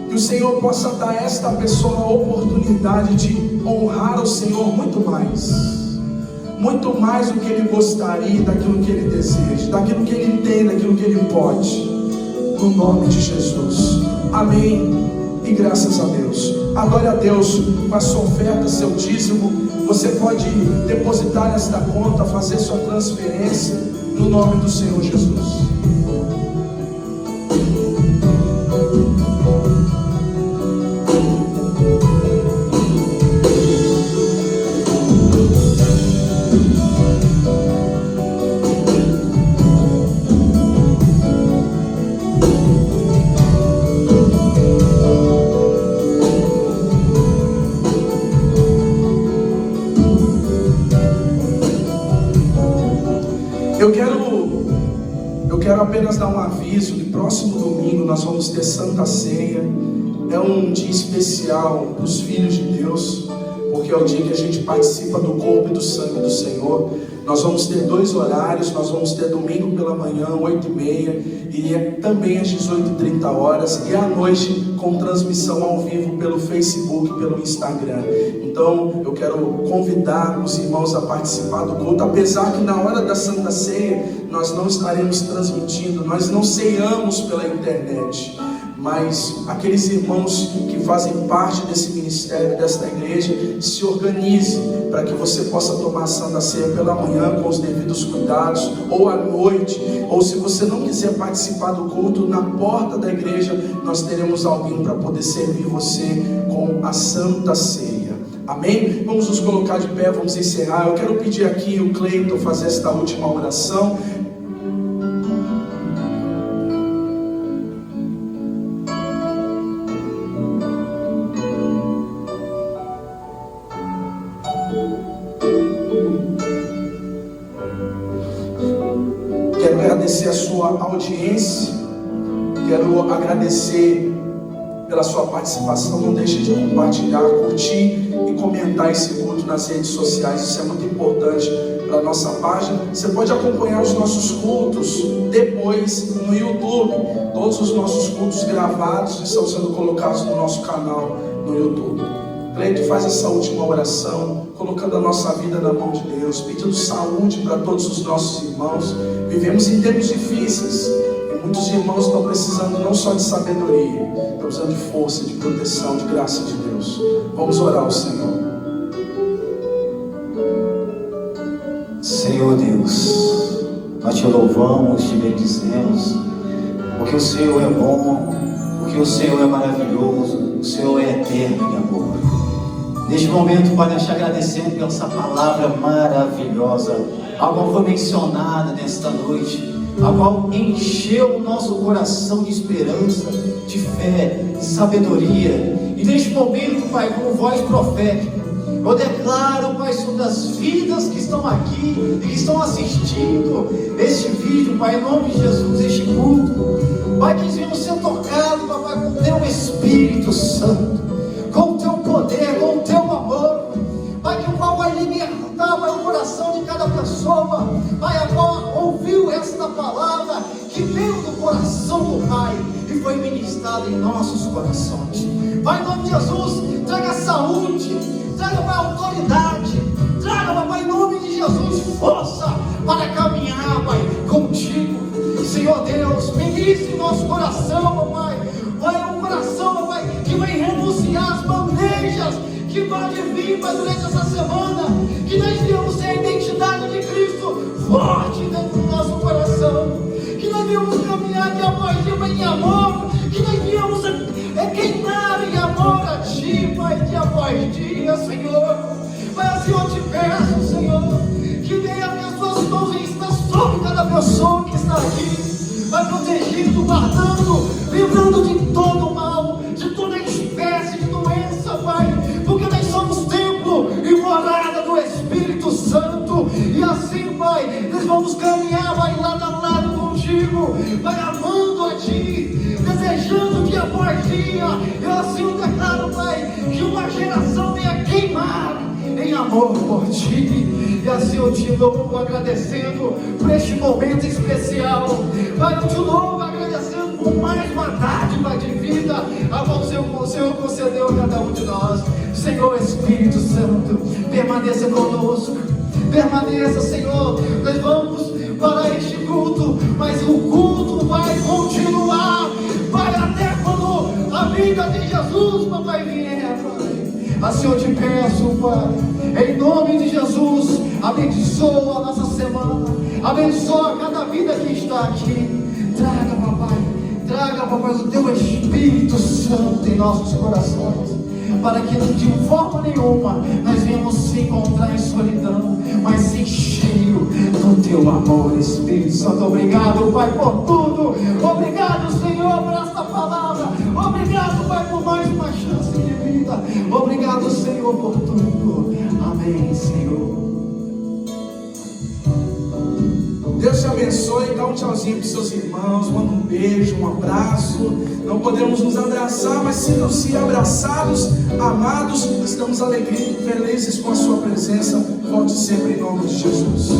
Que o Senhor possa dar a esta pessoa a oportunidade de honrar o Senhor muito mais do que ele gostaria, daquilo que ele deseja, daquilo que ele tem, daquilo que ele pode, no nome de Jesus, amém e graças a Deus. Adore a Deus com a sua oferta, seu dízimo. Você pode depositar nesta conta, fazer sua transferência, no nome do Senhor Jesus. Eu quero apenas dar um aviso que próximo domingo nós vamos ter Santa Ceia. É um dia especial para os filhos de Deus, porque é o dia que a gente participa do corpo e do sangue do Senhor. Nós vamos ter 2 horários, nós vamos ter domingo pela manhã, 8h30, e também às 18h30, e à noite com transmissão ao vivo pelo Facebook, pelo Instagram. Então eu quero convidar os irmãos a participar do culto, apesar que na hora da Santa Ceia nós não estaremos transmitindo, nós não ceiamos pela internet. Mas aqueles irmãos que fazem parte desse ministério, desta igreja, se organize para que você possa tomar a Santa Ceia pela manhã com os devidos cuidados, ou à noite, ou se você não quiser participar do culto, na porta da igreja nós teremos alguém para poder servir você com a Santa Ceia. Amém? Vamos nos colocar de pé, vamos encerrar. Eu quero pedir aqui o Cleiton fazer esta última oração. Quero agradecer a sua audiência. Quero agradecer pela sua participação. Não deixe de compartilhar, curtir e comentar esse culto nas redes sociais. Isso é muito importante para a nossa página. Você pode acompanhar os nossos cultos depois no YouTube. Todos os nossos cultos gravados estão sendo colocados no nosso canal no YouTube. Cleito, faz essa última oração, colocando a nossa vida na mão de Deus, pedindo saúde para todos os nossos irmãos. Vivemos em tempos difíceis e muitos irmãos estão precisando não só de sabedoria, estão precisando de força, de proteção, de graça de Deus. Vamos orar ao Senhor. Senhor Deus, nós te louvamos, te bendizemos, porque o Senhor é bom, porque o Senhor é maravilhoso, o Senhor é eterno em amor. Neste momento, Pai, nós te agradecemos pela essa palavra maravilhosa, a qual foi mencionada nesta noite, a qual encheu o nosso coração de esperança, de fé, de sabedoria. E neste momento, Pai, com voz profética, eu declaro, Pai, sobre as vidas que estão aqui e que estão assistindo este vídeo, Pai, em nome de Jesus, este culto, Pai, que eles venham ser tocados, Pai, com o Teu Espírito Santo, com o Teu poder, com o Teu amor, Pai, que o qual vai libertar, Pai, o coração de cada pessoa, Pai, a qual ouviu esta palavra que veio do coração do Pai e foi ministrada em nossos corações. Pai, em nome de Jesus, traga saúde, traga, Pai, autoridade, traga, Pai, em nome de Jesus, força para caminhar, Pai, contigo. Senhor Deus, ministre em nosso coração, Pai, um coração, Pai, que vai renunciar as bandejas que pode vir, Pai, durante essa semana, que nós venhamos ter a identidade de Cristo forte dentro do nosso coração, que nós venhamos caminhar dia após dia, Pai, em amor, que nós venhamos queimar em amor a Ti, Pai, dia após dia, Senhor. Pai, assim eu te peço, Senhor, que venha as Tuas mãos e está sobre cada pessoa que está aqui, Pai, protegindo, guardando, livrando de todo o mal, de toda espécie de doença, Pai, porque nós somos templo e morada do Espírito Santo, e assim, Pai, nós vamos caminhar, Pai, lado a lado contigo, Pai, amando a Ti, desejando dia após dia. Eu assim declaro, Pai, que uma geração venha queimar em amor por Ti, e assim eu te louvo, agradecendo por este momento especial, Pai, eu te louvo, agradecendo por mais uma dádiva de vida, a qual o Senhor concedeu a cada um de nós. Senhor Espírito Santo, permaneça conosco, permaneça, Senhor. Nós vamos para este culto, mas o culto vai continuar, Pai, até quando a vida de Jesus, Papai, vier, Pai. Assim eu te peço, Pai, em nome de Jesus, abençoa a nossa semana, abençoa cada vida que está aqui. Traga, Papai, o Teu Espírito Santo em nossos corações, para que de forma nenhuma nós venhamos se encontrar em solidão, mas sim cheio do Teu amor, Espírito Santo. Obrigado, Pai, por tudo. Obrigado, Senhor, por esta palavra. Obrigado, Pai, por mais uma chance de vida. Obrigado, Senhor, por tudo. Amém, Senhor. Deus te abençoe. Dá um tchauzinho para os seus irmãos, manda um beijo, um abraço. Não podemos nos abraçar, mas sintam-se abraçados, amados. Estamos alegres, felizes com a sua presença. Volte sempre em nome de Jesus.